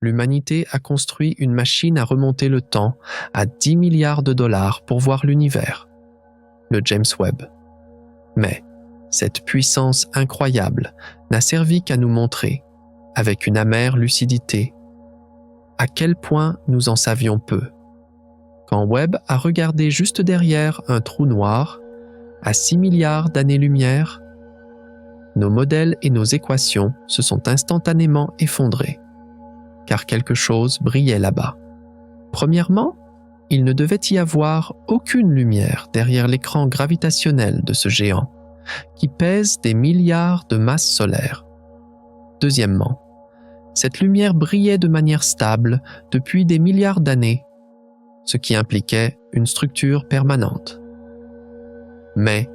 l'humanité a construit une machine à remonter le temps à 10 milliards de dollars pour voir l'univers, le James Webb. Mais cette puissance incroyable n'a servi qu'à nous montrer, avec une amère lucidité, à quel point nous en savions peu. Quand Webb a regardé juste derrière un trou noir, à 6 milliards d'années-lumière, nos modèles et nos équations se sont instantanément effondrés, car quelque chose brillait là-bas. Premièrement, il ne devait y avoir aucune lumière derrière l'écran gravitationnel de ce géant, qui pèse des milliards de masses solaires. Deuxièmement, cette lumière brillait de manière stable depuis des milliards d'années, ce qui impliquait une structure permanente. Mais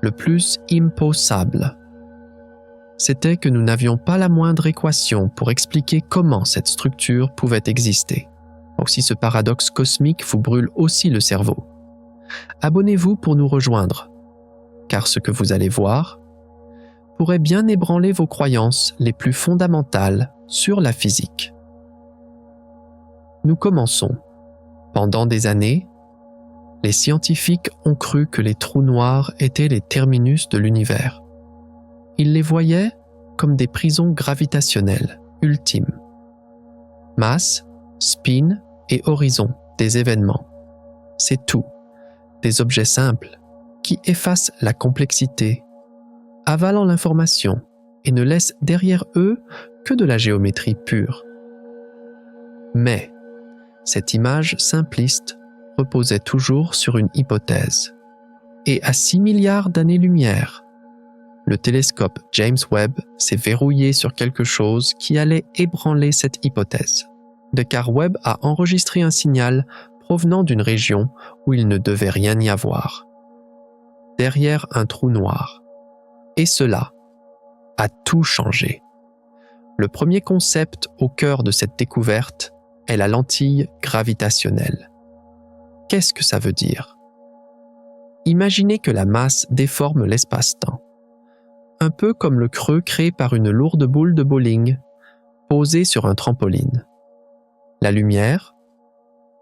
le plus impossible, c'était que nous n'avions pas la moindre équation pour expliquer comment cette structure pouvait exister. Si ce paradoxe cosmique vous brûle aussi le cerveau, abonnez-vous pour nous rejoindre, car ce que vous allez voir pourrait bien ébranler vos croyances les plus fondamentales sur la physique. Nous commençons. Pendant des années, les scientifiques ont cru que les trous noirs étaient les terminus de l'univers. Ils les voyaient comme des prisons gravitationnelles ultimes. Masse, spin et horizon des événements. C'est tout, des objets simples qui effacent la complexité, avalant l'information et ne laissent derrière eux que de la géométrie pure. Mais cette image simpliste reposait toujours sur une hypothèse. Et à 6 milliards d'années-lumière, le télescope James Webb s'est verrouillé sur quelque chose qui allait ébranler cette hypothèse. Car Webb a enregistré un signal provenant d'une région où il ne devait rien y avoir. Derrière un trou noir. Et cela a tout changé. Le premier concept au cœur de cette découverte est la lentille gravitationnelle. Qu'est-ce que ça veut dire? Imaginez que la masse déforme l'espace-temps. Un peu comme le creux créé par une lourde boule de bowling posée sur un trampoline. La lumière,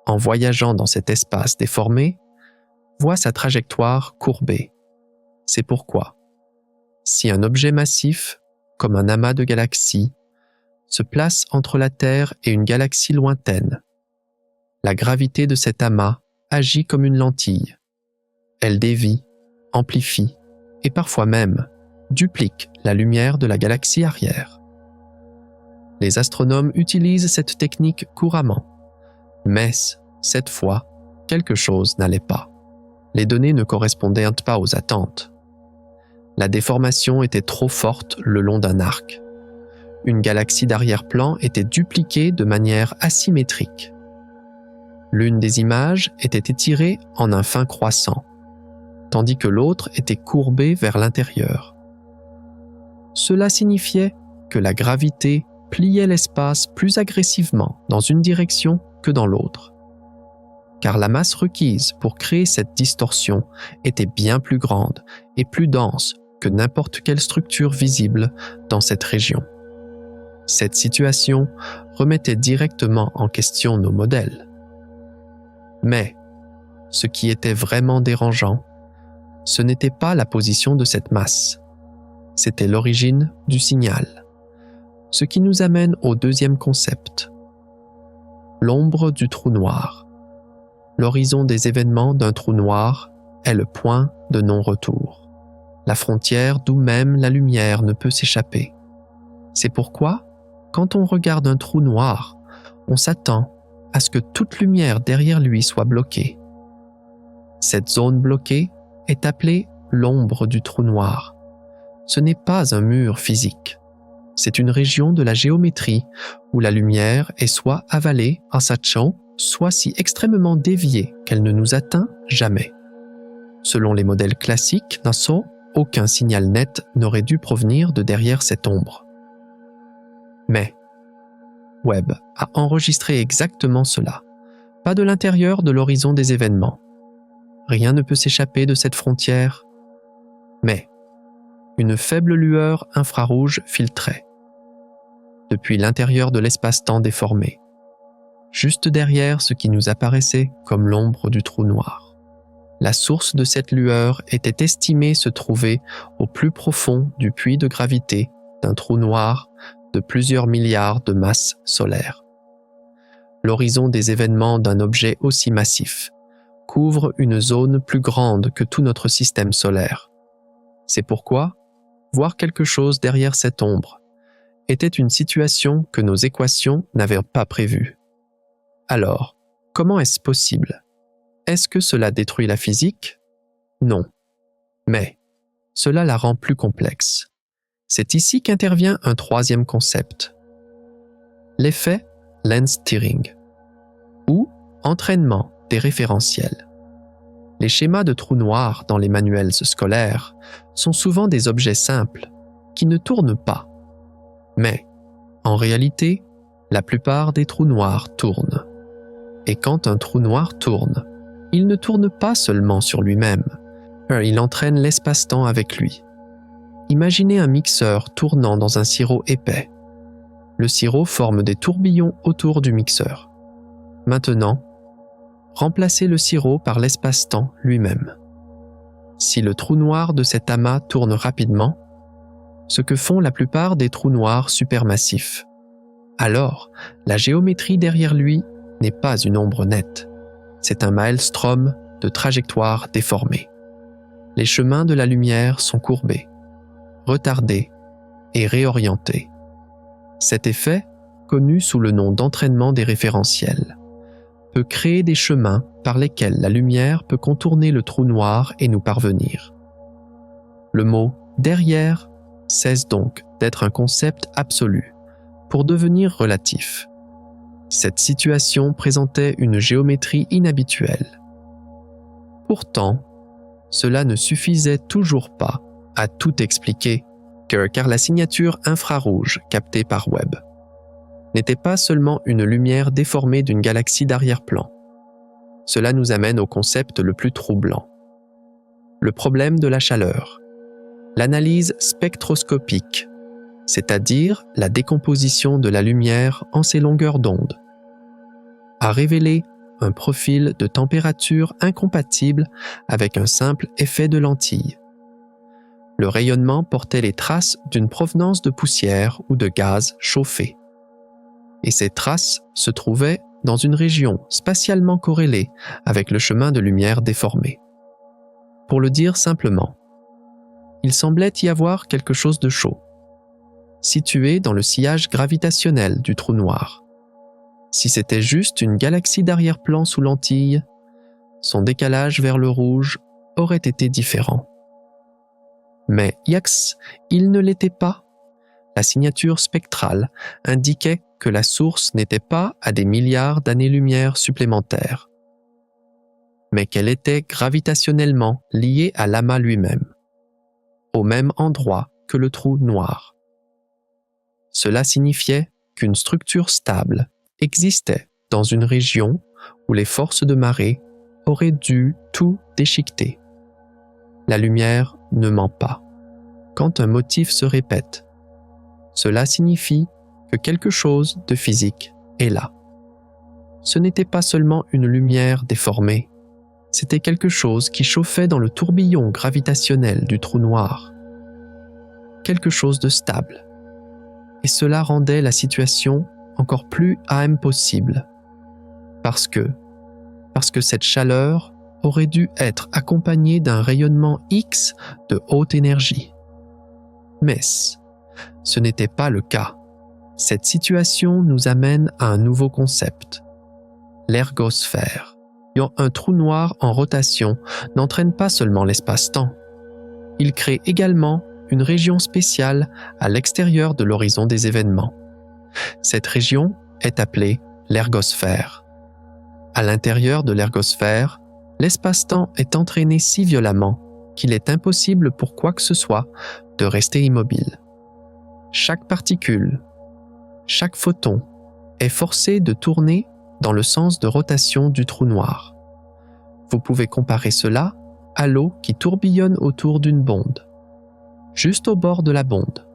en voyageant dans cet espace déformé, voit sa trajectoire courbée. C'est pourquoi, si un objet massif, comme un amas de galaxies, se place entre la Terre et une galaxie lointaine, la gravité de cet amas agit comme une lentille. Elle dévie, amplifie et parfois même duplique la lumière de la galaxie arrière. Les astronomes utilisent cette technique couramment, mais cette fois, quelque chose n'allait pas. Les données ne correspondaient pas aux attentes. La déformation était trop forte le long d'un arc. Une galaxie d'arrière-plan était dupliquée de manière asymétrique. L'une des images était étirée en un fin croissant, tandis que l'autre était courbée vers l'intérieur. Cela signifiait que la gravité pliait l'espace plus agressivement dans une direction que dans l'autre. Car la masse requise pour créer cette distorsion était bien plus grande et plus dense que n'importe quelle structure visible dans cette région. Cette situation remettait directement en question nos modèles. Mais ce qui était vraiment dérangeant, ce n'était pas la position de cette masse, c'était l'origine du signal. Ce qui nous amène au deuxième concept. L'ombre du trou noir. L'horizon des événements d'un trou noir est le point de non-retour. La frontière d'où même la lumière ne peut s'échapper. C'est pourquoi, quand on regarde un trou noir, on s'attend à ce que toute lumière derrière lui soit bloquée. Cette zone bloquée est appelée l'ombre du trou noir. Ce n'est pas un mur physique. C'est une région de la géométrie où la lumière est soit avalée en sachant, soit si extrêmement déviée qu'elle ne nous atteint jamais. Selon les modèles classiques Nassau, aucun signal net n'aurait dû provenir de derrière cette ombre. Mais Webb a enregistré exactement cela, pas de l'intérieur de l'horizon des événements. Rien ne peut s'échapper de cette frontière, mais une faible lueur infrarouge filtrait. depuis l'intérieur de l'espace-temps déformé, juste derrière ce qui nous apparaissait comme l'ombre du trou noir. La source de cette lueur était estimée se trouver au plus profond du puits de gravité d'un trou noir de plusieurs milliards de masses solaires. L'horizon des événements d'un objet aussi massif couvre une zone plus grande que tout notre système solaire. C'est pourquoi voir quelque chose derrière cette ombre était une situation que nos équations n'avaient pas prévue. Alors, comment est-ce possible? Est-ce que cela détruit la physique? Non. Mais cela la rend plus complexe. C'est ici qu'intervient un troisième concept. L'effet lens tearing, ou entraînement des référentiels. Les schémas de trous noirs dans les manuels scolaires sont souvent des objets simples qui ne tournent pas. Mais, en réalité, la plupart des trous noirs tournent. Et quand un trou noir tourne, il ne tourne pas seulement sur lui-même, il entraîne l'espace-temps avec lui. Imaginez un mixeur tournant dans un sirop épais. Le sirop forme des tourbillons autour du mixeur. Maintenant, remplacez le sirop par l'espace-temps lui-même. Si le trou noir de cet amas tourne rapidement, ce que font la plupart des trous noirs supermassifs, alors la géométrie derrière lui n'est pas une ombre nette. C'est un maelstrom de trajectoires déformées. Les chemins de la lumière sont courbés, retardés et réorientés. Cet effet, connu sous le nom d'entraînement des référentiels, peut créer des chemins par lesquels la lumière peut contourner le trou noir et nous parvenir. Le mot « derrière » cesse donc d'être un concept absolu pour devenir relatif. Cette situation présentait une géométrie inhabituelle. Pourtant, cela ne suffisait toujours pas à tout expliquer, car la signature infrarouge captée par Webb n'était pas seulement une lumière déformée d'une galaxie d'arrière-plan. Cela nous amène au concept le plus troublant. Le problème de la chaleur. L'analyse spectroscopique, c'est-à-dire la décomposition de la lumière en ses longueurs d'onde, a révélé un profil de température incompatible avec un simple effet de lentille. Le rayonnement portait les traces d'une provenance de poussière ou de gaz chauffé. Et ces traces se trouvaient dans une région spatialement corrélée avec le chemin de lumière déformé. Pour le dire simplement, il semblait y avoir quelque chose de chaud, situé dans le sillage gravitationnel du trou noir. Si c'était juste une galaxie d'arrière-plan sous lentille, son décalage vers le rouge aurait été différent. Mais Yax, il ne l'était pas. La signature spectrale indiquait que la source n'était pas à des milliards d'années-lumière supplémentaires, mais qu'elle était gravitationnellement liée à l'amas lui-même, au même endroit que le trou noir. Cela signifiait qu'une structure stable existait dans une région où les forces de marée auraient dû tout déchiqueter. La lumière ne ment pas. Quand un motif se répète, cela signifie que quelque chose de physique est là. Ce n'était pas seulement une lumière déformée, c'était quelque chose qui chauffait dans le tourbillon gravitationnel du trou noir. Quelque chose de stable. Et cela rendait la situation encore plus impossible. Parce que cette chaleur aurait dû être accompagnée d'un rayonnement X de haute énergie. Mais ce n'était pas le cas. Cette situation nous amène à un nouveau concept, l'ergosphère. Un trou noir en rotation n'entraîne pas seulement l'espace-temps, il crée également une région spéciale à l'extérieur de l'horizon des événements. Cette région est appelée l'ergosphère. À l'intérieur de l'ergosphère, l'espace-temps est entraîné si violemment qu'il est impossible pour quoi que ce soit de rester immobile. Chaque particule, chaque photon est forcé de tourner dans le sens de rotation du trou noir. Vous pouvez comparer cela à l'eau qui tourbillonne autour d'une bonde, juste au bord de la bonde.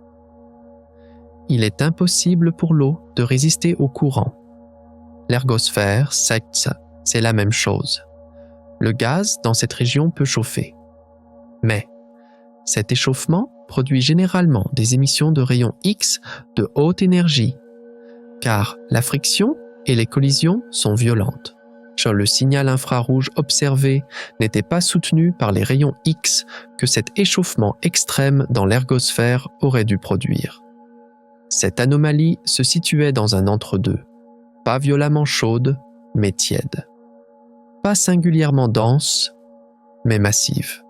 il est impossible pour l'eau de résister au courant. L'ergosphère, c'est la même chose. Le gaz dans cette région peut chauffer. Mais cet échauffement produit généralement des émissions de rayons X de haute énergie, car la friction et les collisions sont violentes. Le signal infrarouge observé n'était pas soutenu par les rayons X que cet échauffement extrême dans l'ergosphère aurait dû produire. Cette anomalie se situait dans un entre-deux, pas violemment chaude, mais tiède. Pas singulièrement dense, mais massive.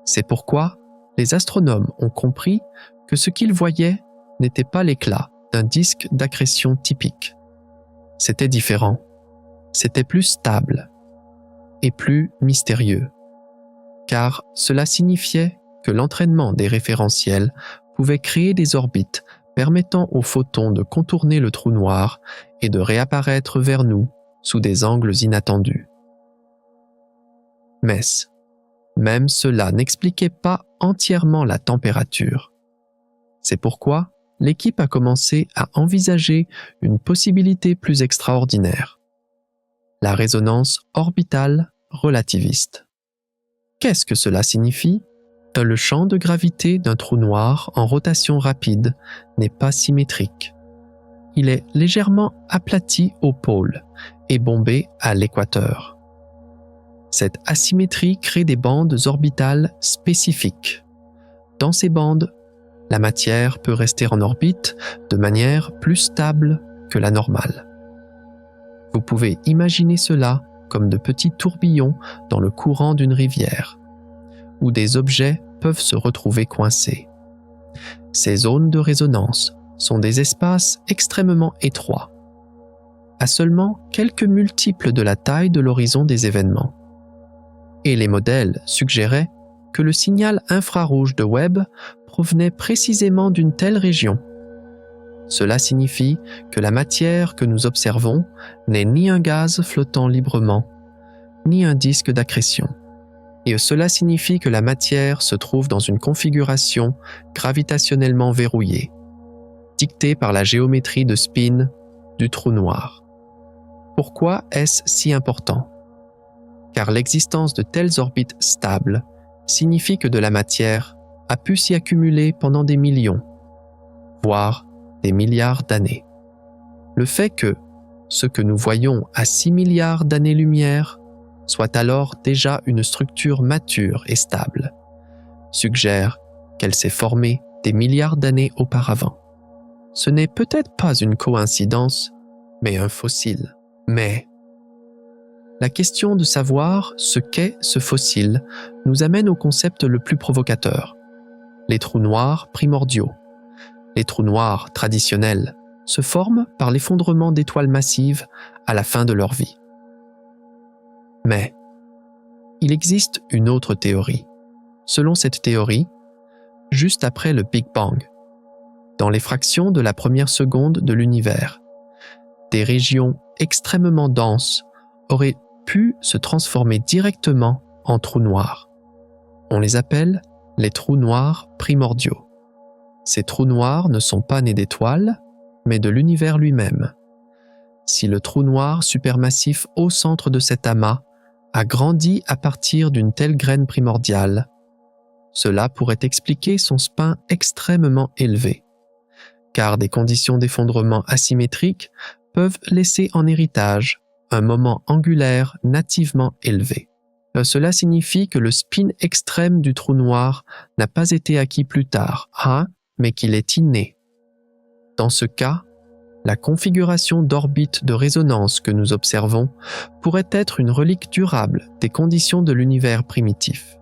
C'est pourquoi les astronomes ont compris que ce qu'ils voyaient n'était pas l'éclat d'un disque d'accrétion typique. C'était différent. C'était plus stable et plus mystérieux, car cela signifiait que l'entraînement des référentiels pouvait créer des orbites permettant aux photons de contourner le trou noir et de réapparaître vers nous sous des angles inattendus. Mais même cela n'expliquait pas entièrement la température. C'est pourquoi l'équipe a commencé à envisager une possibilité plus extraordinaire. La résonance orbitale relativiste. Qu'est-ce que cela signifie? Le champ de gravité d'un trou noir en rotation rapide n'est pas symétrique. Il est légèrement aplati au pôle et bombé à l'équateur. Cette asymétrie crée des bandes orbitales spécifiques. Dans ces bandes, la matière peut rester en orbite de manière plus stable que la normale. Vous pouvez imaginer cela comme de petits tourbillons dans le courant d'une rivière, où des objets peuvent se retrouver coincés. Ces zones de résonance sont des espaces extrêmement étroits, à seulement quelques multiples de la taille de l'horizon des événements. Et les modèles suggéraient que le signal infrarouge de Webb provenait précisément d'une telle région. Cela signifie que la matière que nous observons n'est ni un gaz flottant librement, ni un disque d'accrétion. Et cela signifie que la matière se trouve dans une configuration gravitationnellement verrouillée, dictée par la géométrie de spin du trou noir. Pourquoi est-ce si important? Car l'existence de telles orbites stables signifie que de la matière a pu s'y accumuler pendant des millions, voire des milliards d'années. Le fait que ce que nous voyons à 6 milliards d'années-lumière soit alors déjà une structure mature et stable suggère qu'elle s'est formée des milliards d'années auparavant. Ce n'est peut-être pas une coïncidence, mais un fossile. Mais la question de savoir ce qu'est ce fossile nous amène au concept le plus provocateur, les trous noirs primordiaux. Les trous noirs traditionnels se forment par l'effondrement d'étoiles massives à la fin de leur vie. Mais il existe une autre théorie. Selon cette théorie, juste après le Big Bang, dans les fractions de la première seconde de l'univers, des régions extrêmement denses auraient pu se transformer directement en trous noirs. On les appelle les trous noirs primordiaux. Ces trous noirs ne sont pas nés d'étoiles, mais de l'univers lui-même. Si le trou noir supermassif au centre de cet amas a grandi à partir d'une telle graine primordiale, cela pourrait expliquer son spin extrêmement élevé, car des conditions d'effondrement asymétriques peuvent laisser en héritage un moment angulaire nativement élevé. Cela signifie que le spin extrême du trou noir n'a pas été acquis plus tard, mais qu'il est inné. Dans ce cas, la configuration d'orbite de résonance que nous observons pourrait être une relique durable des conditions de l'univers primitif.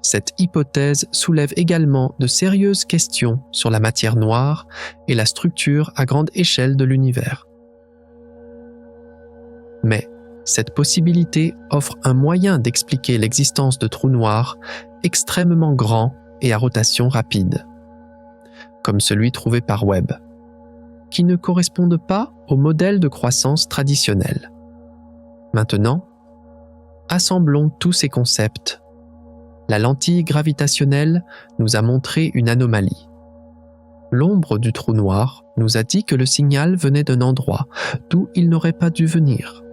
Cette hypothèse soulève également de sérieuses questions sur la matière noire et la structure à grande échelle de l'univers. Mais cette possibilité offre un moyen d'expliquer l'existence de trous noirs extrêmement grands et à rotation rapide, comme celui trouvé par Webb, qui ne correspondent pas au modèle de croissance traditionnel. Maintenant, assemblons tous ces concepts. La lentille gravitationnelle nous a montré une anomalie. L'ombre du trou noir nous a dit que le signal venait d'un endroit d'où il n'aurait pas dû venir.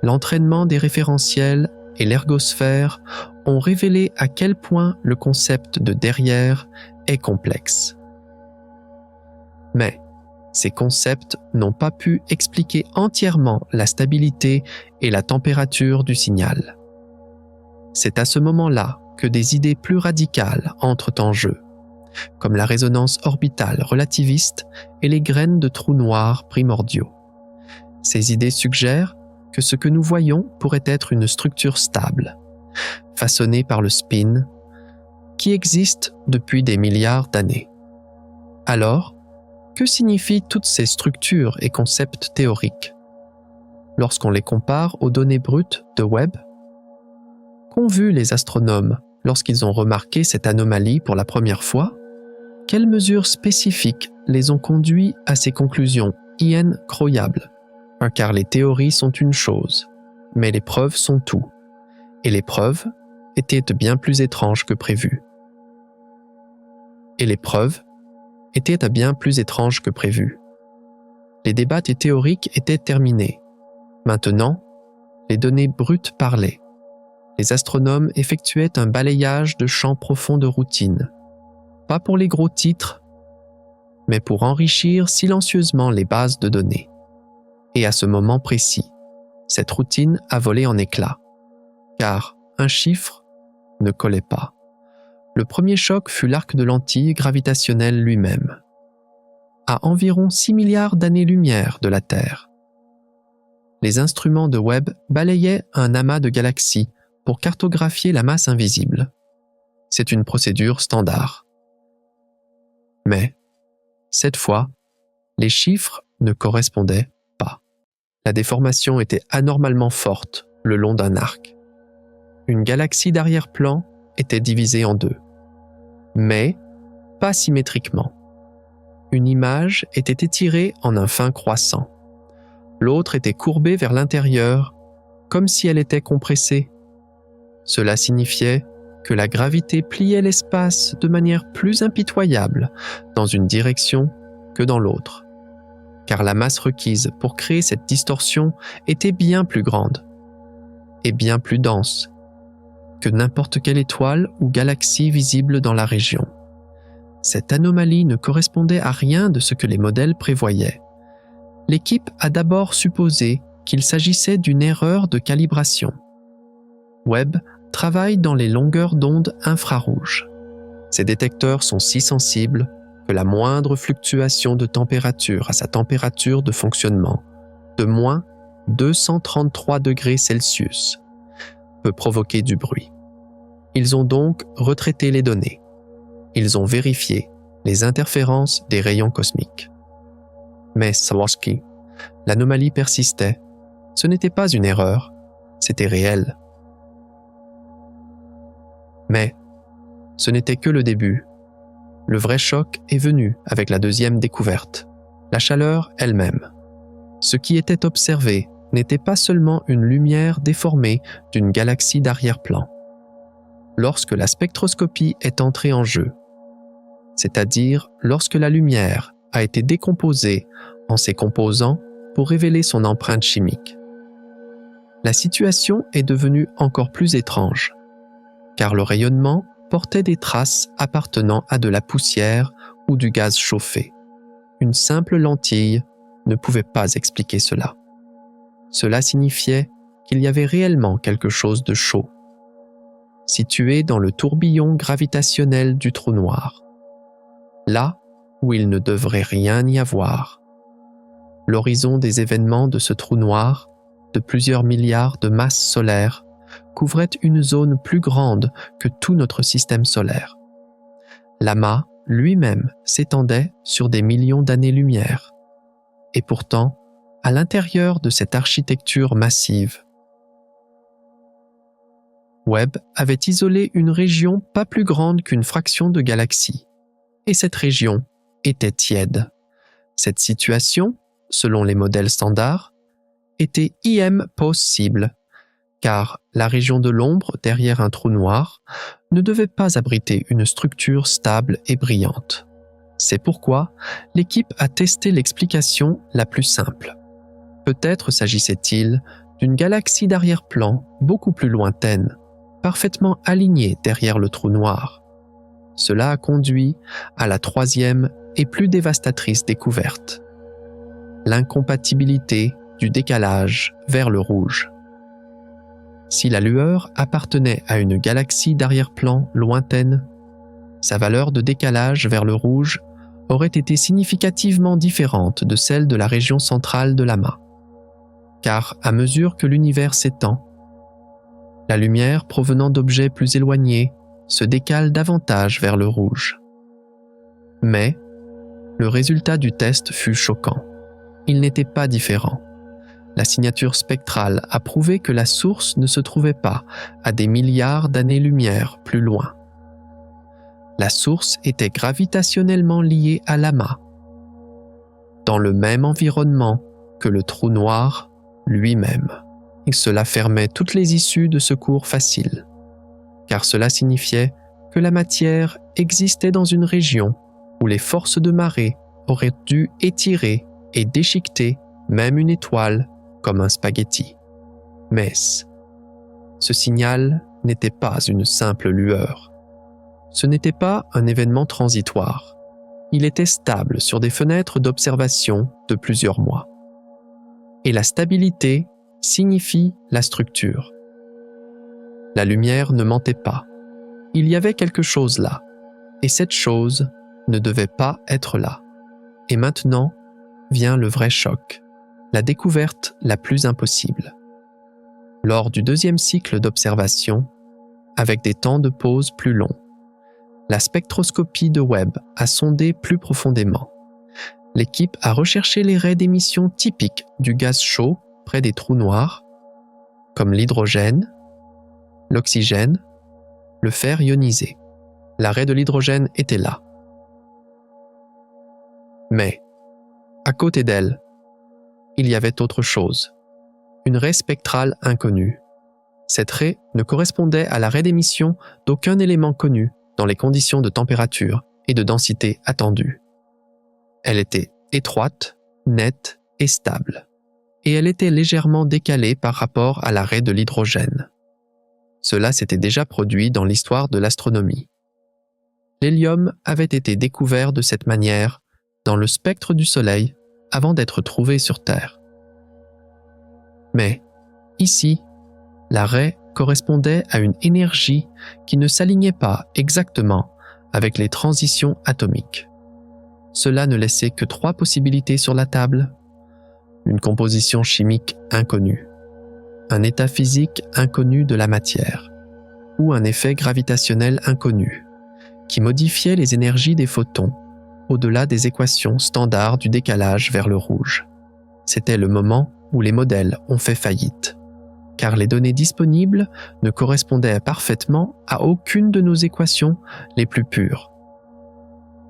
L'entraînement des référentiels et l'ergosphère ont révélé à quel point le concept de derrière est complexe. Mais ces concepts n'ont pas pu expliquer entièrement la stabilité et la température du signal. C'est à ce moment-là que des idées plus radicales entrent en jeu, comme la résonance orbitale relativiste et les graines de trous noirs primordiaux. Ces idées suggèrent que ce que nous voyons pourrait être une structure stable, façonnée par le spin, qui existe depuis des milliards d'années. Alors, que signifient toutes ces structures et concepts théoriques lorsqu'on les compare aux données brutes de Webb? Qu'ont vu les astronomes lorsqu'ils ont remarqué cette anomalie pour la première fois? Quelles mesures spécifiques les ont conduits à ces conclusions incroyables? Car les théories sont une chose, mais les preuves sont tout. Et les preuves étaient bien plus étranges que prévu. Les débats théoriques étaient terminés. Maintenant, les données brutes parlaient. Les astronomes effectuaient un balayage de champs profonds de routine, pas pour les gros titres, mais pour enrichir silencieusement les bases de données. Et à ce moment précis, cette routine a volé en éclats, car un chiffre ne collait pas. Le premier choc fut l'arc de lentilles gravitationnel lui-même, à environ 6 milliards d'années-lumière de la Terre. Les instruments de Webb balayaient un amas de galaxies pour cartographier la masse invisible. C'est une procédure standard. Mais, cette fois, les chiffres ne correspondaient pas. La déformation était anormalement forte le long d'un arc. Une galaxie d'arrière-plan était divisée en deux, mais pas symétriquement. Une image était étirée en un fin croissant. L'autre était courbée vers l'intérieur, comme si elle était compressée. Cela signifiait que la gravité pliait l'espace de manière plus impitoyable dans une direction que dans l'autre, car la masse requise pour créer cette distorsion était bien plus grande et bien plus dense que n'importe quelle étoile ou galaxie visible dans la région. Cette anomalie ne correspondait à rien de ce que les modèles prévoyaient. L'équipe a d'abord supposé qu'il s'agissait d'une erreur de calibration. Webb travaille dans les longueurs d'onde infrarouges. Ces détecteurs sont si sensibles que la moindre fluctuation de température à sa température de fonctionnement, de moins 233 degrés Celsius, peut provoquer du bruit. Ils ont donc retraité les données. Ils ont vérifié les interférences des rayons cosmiques. Mais Sawatsky, l'anomalie persistait. Ce n'était pas une erreur, c'était réel. Mais ce n'était que le début. Le vrai choc est venu avec la deuxième découverte, la chaleur elle-même. Ce qui était observé n'était pas seulement une lumière déformée d'une galaxie d'arrière-plan. Lorsque la spectroscopie est entrée en jeu, c'est-à-dire lorsque la lumière a été décomposée en ses composants pour révéler son empreinte chimique, la situation est devenue encore plus étrange, car le rayonnement portait des traces appartenant à de la poussière ou du gaz chauffé. Une simple lentille ne pouvait pas expliquer cela. Cela signifiait qu'il y avait réellement quelque chose de chaud, situé dans le tourbillon gravitationnel du trou noir, là où il ne devrait rien y avoir. L'horizon des événements de ce trou noir, de plusieurs milliards de masses solaires, couvrait une zone plus grande que tout notre système solaire. L'amas lui-même s'étendait sur des millions d'années-lumière. Et pourtant, à l'intérieur de cette architecture massive, Webb avait isolé une région pas plus grande qu'une fraction de galaxie. Et cette région était tiède. Cette situation, selon les modèles standards, était impossible, car la région de l'ombre derrière un trou noir ne devait pas abriter une structure stable et brillante. C'est pourquoi l'équipe a testé l'explication la plus simple. Peut-être s'agissait-il d'une galaxie d'arrière-plan beaucoup plus lointaine, parfaitement alignée derrière le trou noir. Cela a conduit à la troisième et plus dévastatrice découverte: l'incompatibilité du décalage vers le rouge. Si la lueur appartenait à une galaxie d'arrière-plan lointaine, sa valeur de décalage vers le rouge aurait été significativement différente de celle de la région centrale de l'amas. Car à mesure que l'univers s'étend, la lumière provenant d'objets plus éloignés se décale davantage vers le rouge. Mais le résultat du test fut choquant. Il n'était pas différent. La signature spectrale a prouvé que la source ne se trouvait pas à des milliards d'années-lumière plus loin. La source était gravitationnellement liée à l'amas, dans le même environnement que le trou noir lui-même. Et cela fermait toutes les issues de secours faciles, car cela signifiait que la matière existait dans une région où les forces de marée auraient dû étirer et déchiqueter même une étoile comme un spaghetti. Mais ce signal n'était pas une simple lueur. Ce n'était pas un événement transitoire. Il était stable sur des fenêtres d'observation de plusieurs mois. Et la stabilité signifie la structure. La lumière ne mentait pas. Il y avait quelque chose là, et cette chose ne devait pas être là. Et maintenant vient le vrai choc, la découverte la plus impossible. Lors du deuxième cycle d'observation, avec des temps de pause plus longs, la spectroscopie de Webb a sondé plus profondément. L'équipe a recherché les raies d'émission typiques du gaz chaud près des trous noirs, comme l'hydrogène, l'oxygène, le fer ionisé. La raie de l'hydrogène était là. Mais, à côté d'elle, il y avait autre chose, une raie spectrale inconnue. Cette raie ne correspondait à la raie d'émission d'aucun élément connu dans les conditions de température et de densité attendues. Elle était étroite, nette et stable, et elle était légèrement décalée par rapport à la raie de l'hydrogène. Cela s'était déjà produit dans l'histoire de l'astronomie. L'hélium avait été découvert de cette manière dans le spectre du Soleil avant d'être trouvé sur Terre. Mais, ici, la raie correspondait à une énergie qui ne s'alignait pas exactement avec les transitions atomiques. Cela ne laissait que 3 possibilités sur la table: une composition chimique inconnue, un état physique inconnu de la matière, ou un effet gravitationnel inconnu, qui modifiait les énergies des photons au-delà des équations standards du décalage vers le rouge. C'était le moment où les modèles ont fait faillite, car les données disponibles ne correspondaient parfaitement à aucune de nos équations les plus pures.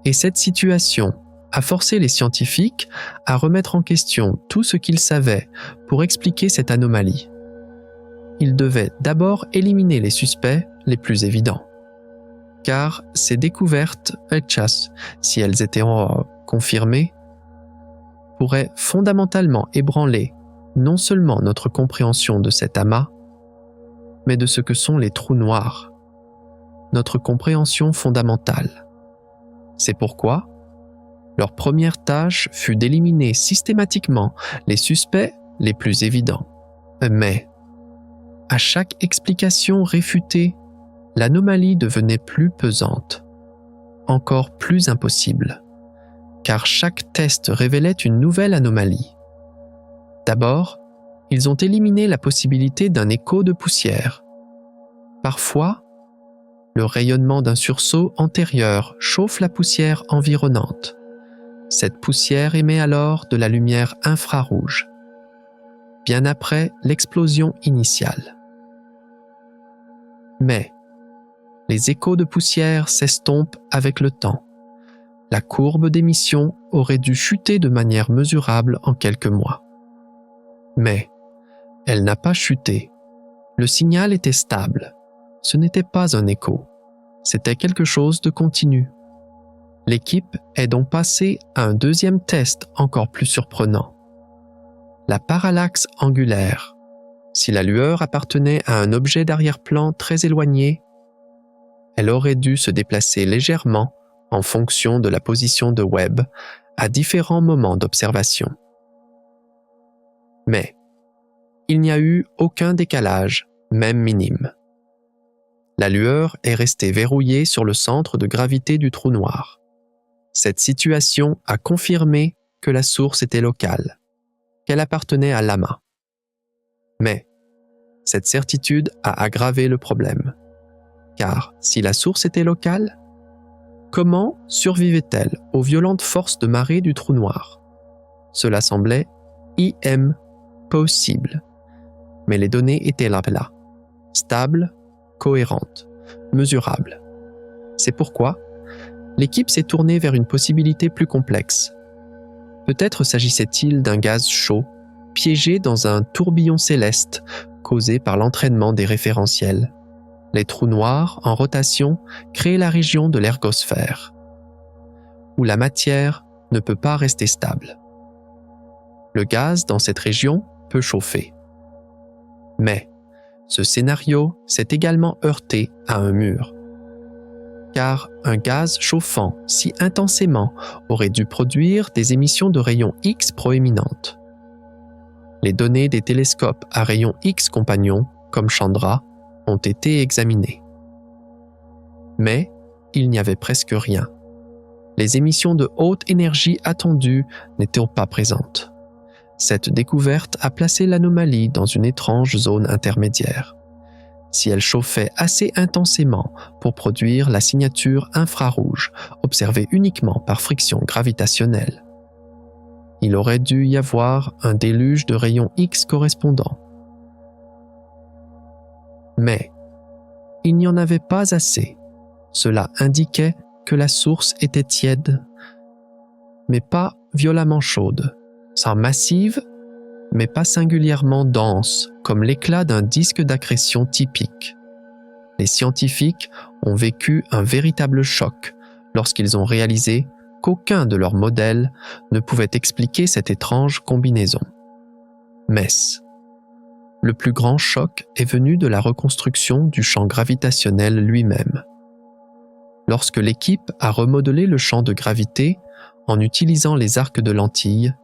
Et cette situation a forcé les scientifiques à remettre en question tout ce qu'ils savaient pour expliquer cette anomalie. Ils devaient d'abord éliminer les suspects les plus évidents, car ces découvertes, si elles étaient confirmées, pourraient fondamentalement ébranler non seulement notre compréhension de cet amas, mais de ce que sont les trous noirs, notre compréhension fondamentale. C'est pourquoi leur première tâche fut d'éliminer systématiquement les suspects les plus évidents. Mais, à chaque explication réfutée, l'anomalie devenait plus pesante, encore plus impossible, car chaque test révélait une nouvelle anomalie. D'abord, ils ont éliminé la possibilité d'un écho de poussière. Parfois, le rayonnement d'un sursaut antérieur chauffe la poussière environnante. Cette poussière émet alors de la lumière infrarouge, bien après l'explosion initiale. Mais les échos de poussière s'estompent avec le temps. La courbe d'émission aurait dû chuter de manière mesurable en quelques mois. Mais elle n'a pas chuté. Le signal était stable. Ce n'était pas un écho. C'était quelque chose de continu. L'équipe est donc passée à un deuxième test encore plus surprenant. La parallaxe angulaire. Si la lueur appartenait à un objet d'arrière-plan très éloigné, elle aurait dû se déplacer légèrement en fonction de la position de Webb à différents moments d'observation. Mais il n'y a eu aucun décalage, même minime. La lueur est restée verrouillée sur le centre de gravité du trou noir. Cette situation a confirmé que la source était locale, qu'elle appartenait à l'amas. Mais cette certitude a aggravé le problème. Car si la source était locale, comment survivait-elle aux violentes forces de marée du trou noir? Cela semblait impossible. Mais les données étaient là, stables, cohérentes, mesurables. C'est pourquoi l'équipe s'est tournée vers une possibilité plus complexe. Peut-être s'agissait-il d'un gaz chaud, piégé dans un tourbillon céleste causé par l'entraînement des référentiels. Les trous noirs, en rotation, créent la région de l'ergosphère, où la matière ne peut pas rester stable. Le gaz dans cette région peut chauffer. Mais ce scénario s'est également heurté à un mur. Car un gaz chauffant si intensément aurait dû produire des émissions de rayons X proéminentes. Les données des télescopes à rayons X compagnons, comme Chandra, ont été examinées. Mais il n'y avait presque rien. Les émissions de haute énergie attendues n'étaient pas présentes. Cette découverte a placé l'anomalie dans une étrange zone intermédiaire. Si elle chauffait assez intensément pour produire la signature infrarouge observée uniquement par friction gravitationnelle, il aurait dû y avoir un déluge de rayons X correspondants. Mais il n'y en avait pas assez. Cela indiquait que la source était tiède, mais pas violemment chaude, sans massive, mais pas singulièrement dense, comme l'éclat d'un disque d'accrétion typique. Les scientifiques ont vécu un véritable choc lorsqu'ils ont réalisé qu'aucun de leurs modèles ne pouvait expliquer cette étrange combinaison. MESS. Le plus grand choc est venu de la reconstruction du champ gravitationnel lui-même. Lorsque l'équipe a remodelé le champ de gravité en utilisant les arcs de lentilles,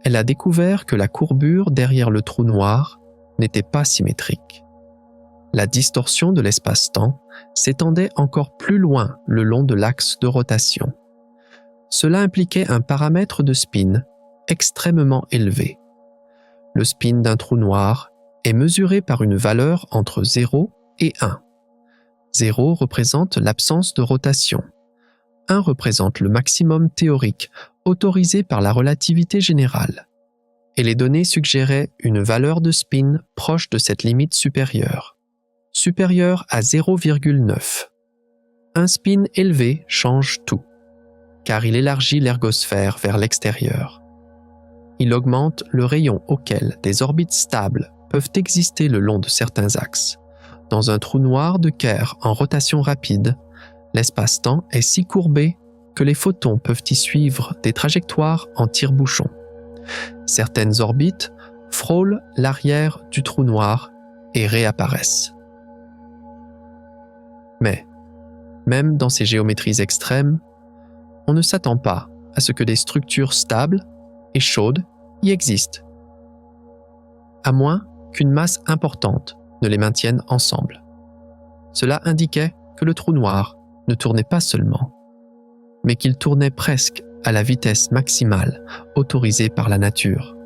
elle a découvert que la courbure derrière le trou noir n'était pas symétrique. La distorsion de l'espace-temps s'étendait encore plus loin le long de l'axe de rotation. Cela impliquait un paramètre de spin extrêmement élevé. Le spin d'un trou noir est mesuré par une valeur entre 0 et 1. 0 représente l'absence de rotation. 1 représente le maximum théorique autorisé par la relativité générale. Et les données suggéraient une valeur de spin proche de cette limite supérieure à 0,9. Un spin élevé change tout, car il élargit l'ergosphère vers l'extérieur. Il augmente le rayon auquel des orbites stables peuvent exister le long de certains axes. Dans un trou noir de Kerr en rotation rapide, l'espace-temps est si courbé que les photons peuvent y suivre des trajectoires en tire-bouchon. Certaines orbites frôlent l'arrière du trou noir et réapparaissent. Mais, même dans ces géométries extrêmes, on ne s'attend pas à ce que des structures stables et chaudes y existent, à moins qu'une masse importante ne les maintienne ensemble. Cela indiquait que le trou noir ne tournait pas seulement, mais qu'il tournait presque à la vitesse maximale autorisée par la nature.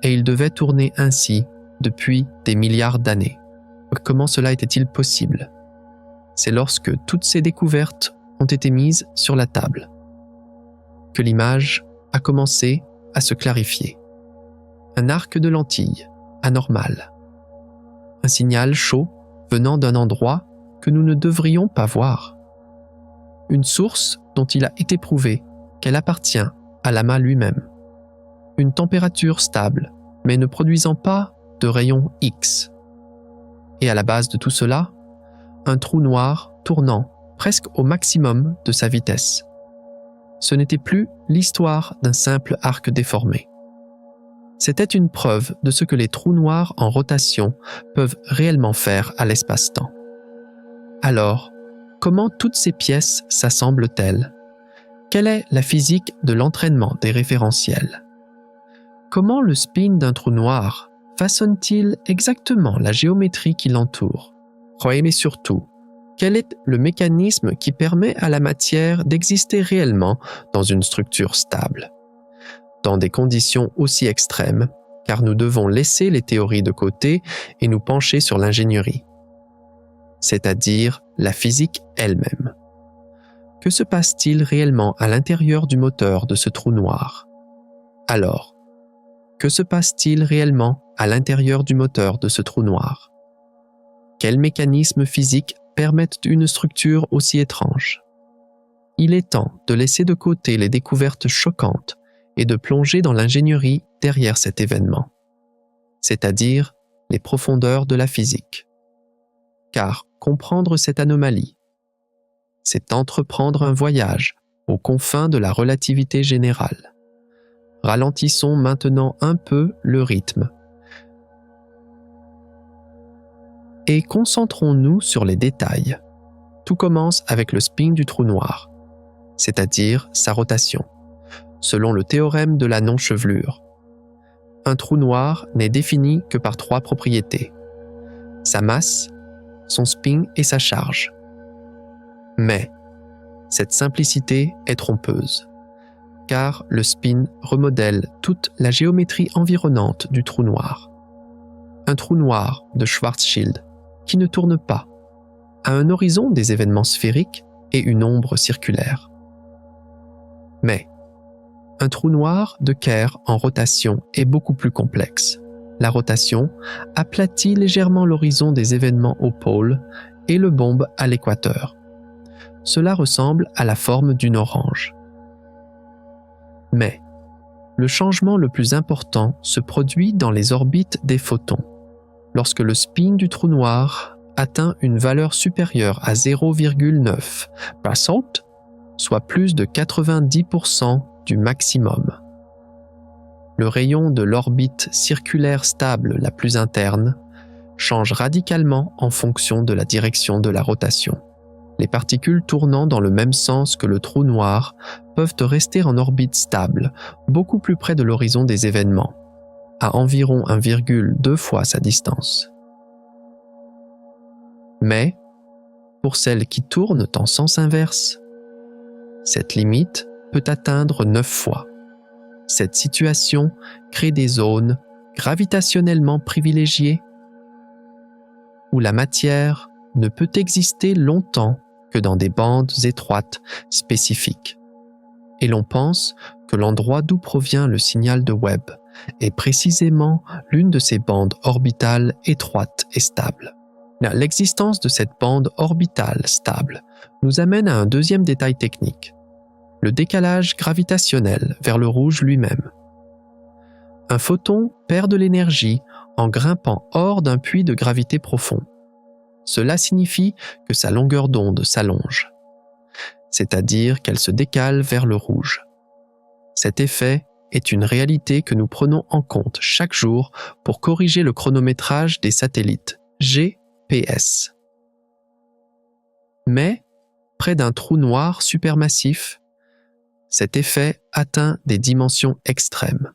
Et il devait tourner ainsi depuis des milliards d'années. Comment cela était-il possible? C'est lorsque toutes ces découvertes ont été mises sur la table que l'image a commencé à se clarifier. Un arc de lentilles anormal. Un signal chaud venant d'un endroit que nous ne devrions pas voir. Une source dont il a été prouvé qu'elle appartient à l'amas lui-même. Une température stable, mais ne produisant pas de rayons X. Et à la base de tout cela, un trou noir tournant presque au maximum de sa vitesse. Ce n'était plus l'histoire d'un simple arc déformé. C'était une preuve de ce que les trous noirs en rotation peuvent réellement faire à l'espace-temps. Alors, comment toutes ces pièces s'assemblent-elles? Quelle est la physique de l'entraînement des référentiels? Comment le spin d'un trou noir façonne-t-il exactement la géométrie qui l'entoure? Mais surtout, quel est le mécanisme qui permet à la matière d'exister réellement dans une structure stable? Dans des conditions aussi extrêmes, car nous devons laisser les théories de côté et nous pencher sur l'ingénierie, c'est-à-dire la physique elle-même. Que se passe-t-il réellement à l'intérieur du moteur de ce trou noir? Alors, que se passe-t-il réellement à l'intérieur du moteur de ce trou noir? Quels mécanismes physiques permettent une structure aussi étrange? Il est temps de laisser de côté les découvertes choquantes et de plonger dans l'ingénierie derrière cet événement, c'est-à-dire les profondeurs de la physique. Car comprendre cette anomalie, c'est entreprendre un voyage aux confins de la relativité générale. Ralentissons maintenant un peu le rythme et concentrons-nous sur les détails. Tout commence avec le spin du trou noir, c'est-à-dire sa rotation, selon le théorème de la non-chevelure. Un trou noir n'est défini que par 3 propriétés: sa masse, son spin et sa charge. Mais cette simplicité est trompeuse, car le spin remodèle toute la géométrie environnante du trou noir. Un trou noir de Schwarzschild qui ne tourne pas, a un horizon des événements sphériques et une ombre circulaire. Mais un trou noir de Kerr en rotation est beaucoup plus complexe. La rotation aplatit légèrement l'horizon des événements au pôle et le bombe à l'équateur. Cela ressemble à la forme d'une orange. Mais le changement le plus important se produit dans les orbites des photons. Lorsque le spin du trou noir atteint une valeur supérieure à 0,9 Passelt, soit plus de 90% du maximum. Le rayon de l'orbite circulaire stable la plus interne change radicalement en fonction de la direction de la rotation. Les particules tournant dans le même sens que le trou noir peuvent rester en orbite stable, beaucoup plus près de l'horizon des événements, à environ 1,2 fois sa distance. Mais, pour celles qui tournent en sens inverse, cette limite peut atteindre 9 fois. Cette situation crée des zones gravitationnellement privilégiées où la matière ne peut exister longtemps que dans des bandes étroites spécifiques. Et l'on pense que l'endroit d'où provient le signal de Webb est précisément l'une de ces bandes orbitales étroites et stables. L'existence de cette bande orbitale stable nous amène à un deuxième détail technique, le décalage gravitationnel vers le rouge lui-même. Un photon perd de l'énergie en grimpant hors d'un puits de gravité profond. Cela signifie que sa longueur d'onde s'allonge, c'est-à-dire qu'elle se décale vers le rouge. Cet effet est une réalité que nous prenons en compte chaque jour pour corriger le chronométrage des satellites GPS. Mais, près d'un trou noir supermassif, cet effet atteint des dimensions extrêmes.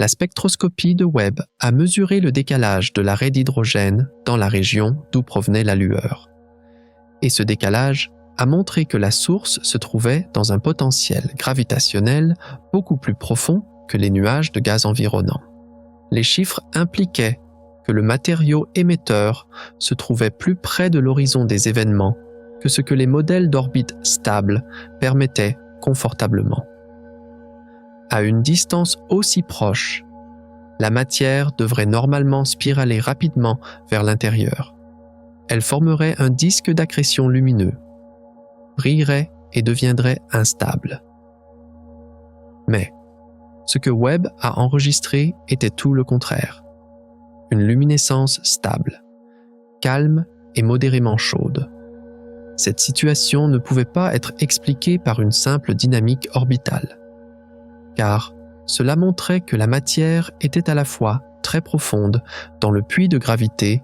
La spectroscopie de Webb a mesuré le décalage de l'arrêt d'hydrogène dans la région d'où provenait la lueur. Et ce décalage a montré que la source se trouvait dans un potentiel gravitationnel beaucoup plus profond que les nuages de gaz environnants. Les chiffres impliquaient que le matériau émetteur se trouvait plus près de l'horizon des événements que ce que les modèles d'orbite stable permettaient confortablement. À une distance aussi proche, la matière devrait normalement spiraler rapidement vers l'intérieur. Elle formerait un disque d'accrétion lumineux, brillerait et deviendrait instable. Mais ce que Webb a enregistré était tout le contraire. Une luminescence stable, calme et modérément chaude. cette situation ne pouvait pas être expliquée par une simple dynamique orbitale, car cela montrait que la matière était à la fois très profonde dans le puits de gravité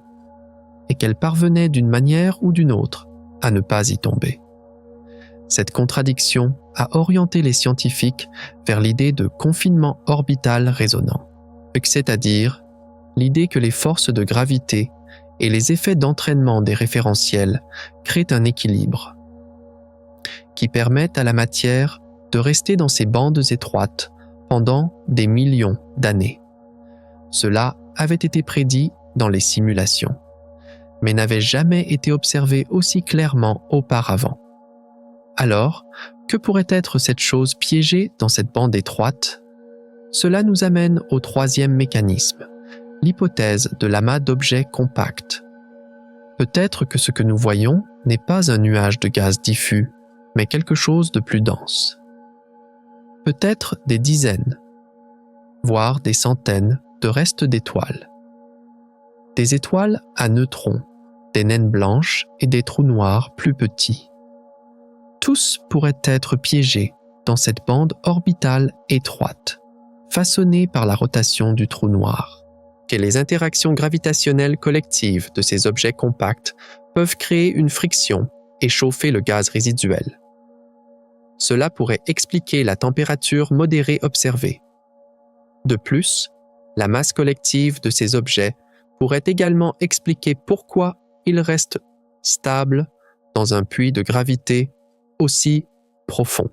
et qu'elle parvenait d'une manière ou d'une autre à ne pas y tomber. Cette contradiction a orienté les scientifiques vers l'idée de confinement orbital résonant, c'est-à-dire l'idée que les forces de gravité et les effets d'entraînement des référentiels créent un équilibre qui permettent à la matière de rester dans ces bandes étroites pendant des millions d'années. Cela avait été prédit dans les simulations, mais n'avait jamais été observé aussi clairement auparavant. Alors, que pourrait être cette chose piégée dans cette bande étroite? Cela nous amène au troisième mécanisme, l'hypothèse de l'amas d'objets compacts. Peut-être que ce que nous voyons n'est pas un nuage de gaz diffus, mais quelque chose de plus dense. Peut-être des dizaines, voire des centaines de restes d'étoiles. Des étoiles à neutrons, des naines blanches et des trous noirs plus petits. Tous pourraient être piégés dans cette bande orbitale étroite, façonnée par la rotation du trou noir. Et les interactions gravitationnelles collectives de ces objets compacts peuvent créer une friction et chauffer le gaz résiduel. Cela pourrait expliquer la température modérée observée. De plus, la masse collective de ces objets pourrait également expliquer pourquoi ils restent stables dans un puits de gravité aussi profond.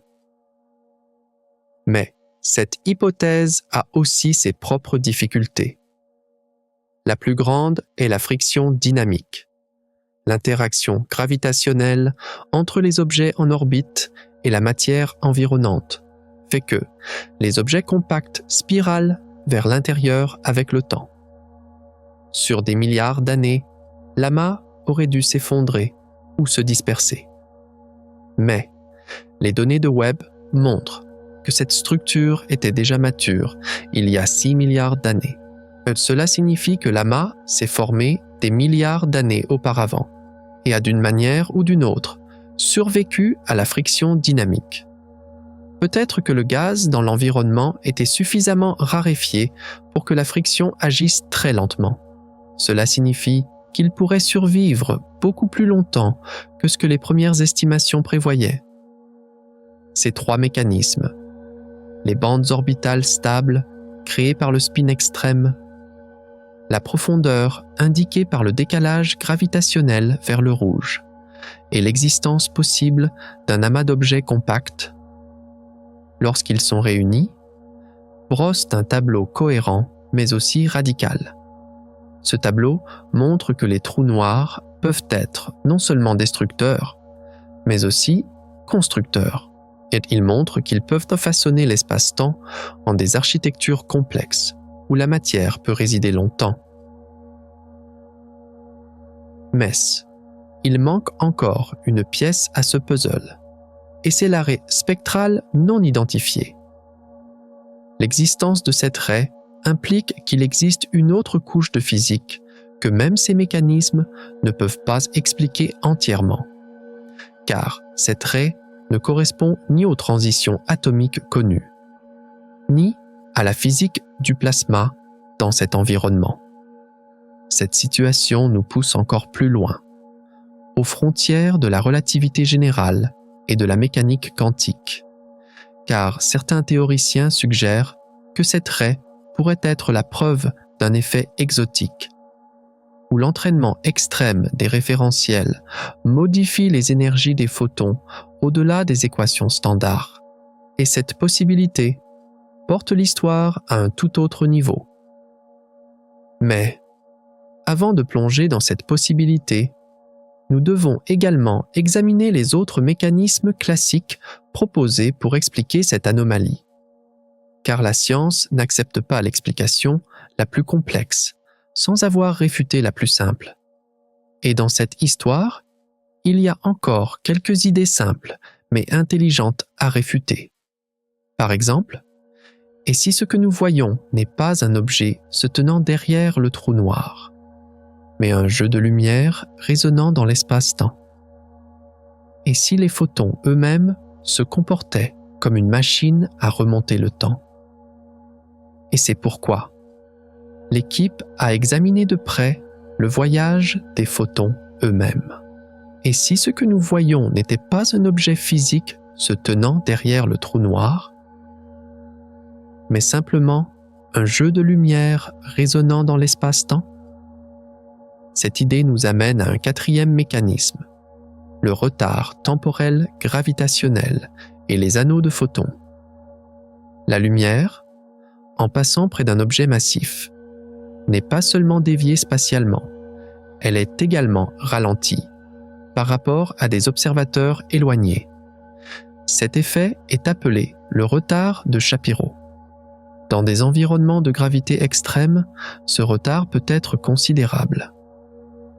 Mais cette hypothèse a aussi ses propres difficultés. La plus grande est la friction dynamique, l'interaction gravitationnelle entre les objets en orbite et la matière environnante fait que les objets compacts spiralent vers l'intérieur avec le temps. Sur des milliards d'années, l'amas aurait dû s'effondrer ou se disperser. Mais les données de Webb montrent que cette structure était déjà mature il y a 6 milliards d'années. Cela signifie que l'amas s'est formé des milliards d'années auparavant et a d'une manière ou d'une autre survécu à la friction dynamique. Peut-être que le gaz dans l'environnement était suffisamment raréfié pour que la friction agisse très lentement. Cela signifie qu'il pourrait survivre beaucoup plus longtemps que ce que les premières estimations prévoyaient. Ces trois mécanismes, les bandes orbitales stables créées par le spin extrême, la profondeur indiquée par le décalage gravitationnel vers le rouge et l'existence possible d'un amas d'objets compacts, lorsqu'ils sont réunis, brossent un tableau cohérent mais aussi radical. Ce tableau montre que les trous noirs peuvent être non seulement destructeurs, mais aussi constructeurs. Et il montre qu'ils peuvent façonner l'espace-temps en des architectures complexes où la matière peut résider longtemps. Mais il manque encore une pièce à ce puzzle, et c'est la raie spectrale non identifiée. L'existence de cette raie implique qu'il existe une autre couche de physique que même ces mécanismes ne peuvent pas expliquer entièrement, car cette raie ne correspond ni aux transitions atomiques connues, ni à la physique du plasma dans cet environnement. Cette situation nous pousse encore plus loin, aux frontières de la relativité générale et de la mécanique quantique, car certains théoriciens suggèrent que cette raie pourrait être la preuve d'un effet exotique, où l'entraînement extrême des référentiels modifie les énergies des photons au-delà des équations standards. Et cette possibilité porte l'histoire à un tout autre niveau. Mais, avant de plonger dans cette possibilité, nous devons également examiner les autres mécanismes classiques proposés pour expliquer cette anomalie. Car la science n'accepte pas l'explication la plus complexe, sans avoir réfuté la plus simple. Et dans cette histoire, il y a encore quelques idées simples, mais intelligentes à réfuter. Par exemple, et si ce que nous voyons n'est pas un objet se tenant derrière le trou noir, mais un jeu de lumière résonnant dans l'espace-temps? et si les photons eux-mêmes se comportaient comme une machine à remonter le temps. Et c'est pourquoi l'équipe a examiné de près le voyage des photons eux-mêmes. Et si ce que nous voyons n'était pas un objet physique se tenant derrière le trou noir, mais simplement un jeu de lumière résonnant dans l'espace-temps? Cette idée nous amène à un quatrième mécanisme, le retard temporel gravitationnel et les anneaux de photons. La lumière, en passant près d'un objet massif, n'est pas seulement déviée spatialement, elle est également ralentie par rapport à des observateurs éloignés. Cet effet est appelé le retard de Shapiro. Dans des environnements de gravité extrême, ce retard peut être considérable.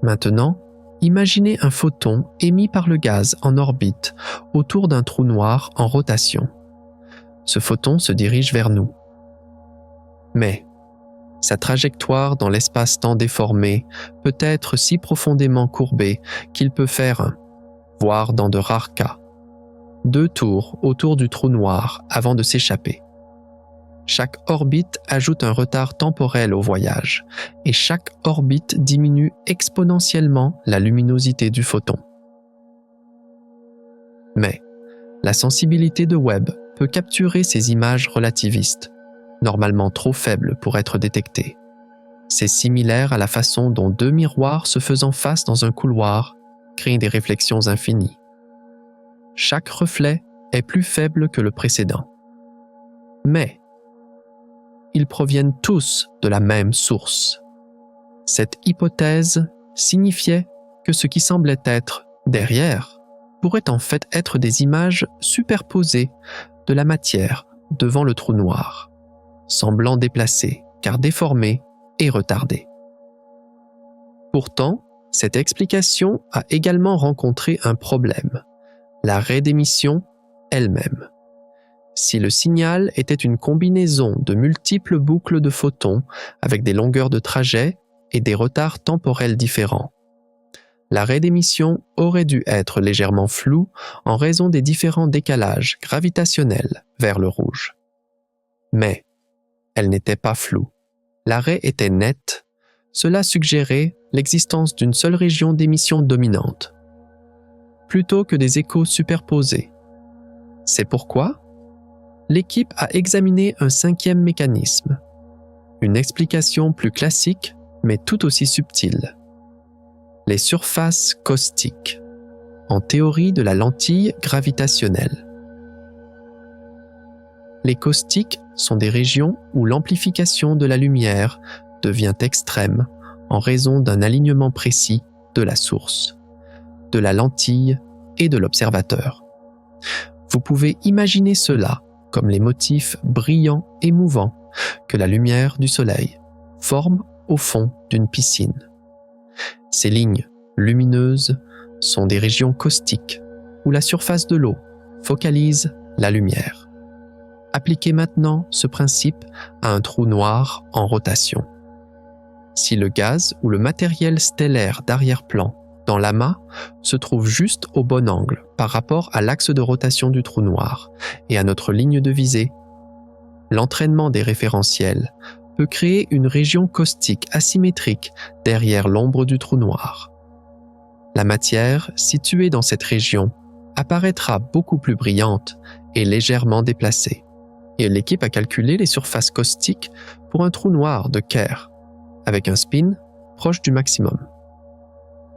Maintenant, imaginez un photon émis par le gaz en orbite autour d'un trou noir en rotation. Ce photon se dirige vers nous. Mais sa trajectoire dans l'espace-temps déformé peut être si profondément courbée qu'il peut faire voire dans de rares cas, 2 tours autour du trou noir avant de s'échapper. Chaque orbite ajoute un retard temporel au voyage, et chaque orbite diminue exponentiellement la luminosité du photon. Mais la sensibilité de Webb peut capturer ces images relativistes, normalement trop faibles pour être détectées. C'est similaire à la façon dont 2 miroirs se faisant face dans un couloir créent des réflexions infinies. Chaque reflet est plus faible que le précédent. Mais ils proviennent tous de la même source. Cette hypothèse signifiait que ce qui semblait être derrière pourrait en fait être des images superposées de la matière devant le trou noir, semblant déplacées car déformées et retardées. Pourtant, cette explication a également rencontré un problème, la raie d'émission elle-même. Si le signal était une combinaison de multiples boucles de photons avec des longueurs de trajet et des retards temporels différents, la raie d'émission aurait dû être légèrement floue en raison des différents décalages gravitationnels vers le rouge. Mais elle n'était pas floue. La raie était nette. Cela suggérait l'existence d'une seule région d'émission dominante, plutôt que des échos superposés. C'est pourquoi l'équipe a examiné un 5e mécanisme, une explication plus classique mais tout aussi subtile. Les surfaces caustiques, en théorie de la lentille gravitationnelle. Les caustiques sont des régions où l'amplification de la lumière devient extrême en raison d'un alignement précis de la source, de la lentille et de l'observateur. Vous pouvez imaginer cela comme les motifs brillants et mouvants que la lumière du soleil forme au fond d'une piscine. Ces lignes lumineuses sont des régions caustiques où la surface de l'eau focalise la lumière. Appliquez maintenant ce principe à un trou noir en rotation. Si le gaz ou le matériel stellaire d'arrière-plan dans l'amas se trouve juste au bon angle par rapport à l'axe de rotation du trou noir et à notre ligne de visée, l'entraînement des référentiels peut créer une région caustique asymétrique derrière l'ombre du trou noir. La matière située dans cette région apparaîtra beaucoup plus brillante et légèrement déplacée, et l'équipe a calculé les surfaces caustiques pour un trou noir de Kerr, avec un spin proche du maximum.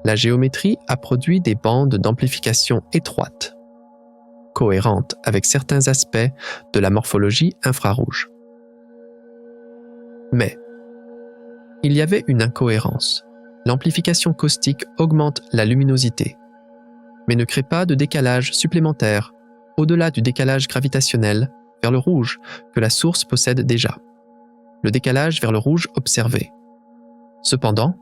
La géométrie a produit des bandes d'amplification étroites, cohérentes avec certains aspects de la morphologie infrarouge. Mais il y avait une incohérence. L'amplification caustique augmente la luminosité, mais ne crée pas de décalage supplémentaire au-delà du décalage gravitationnel vers le rouge que la source possède déjà. Le décalage vers le rouge observé, cependant,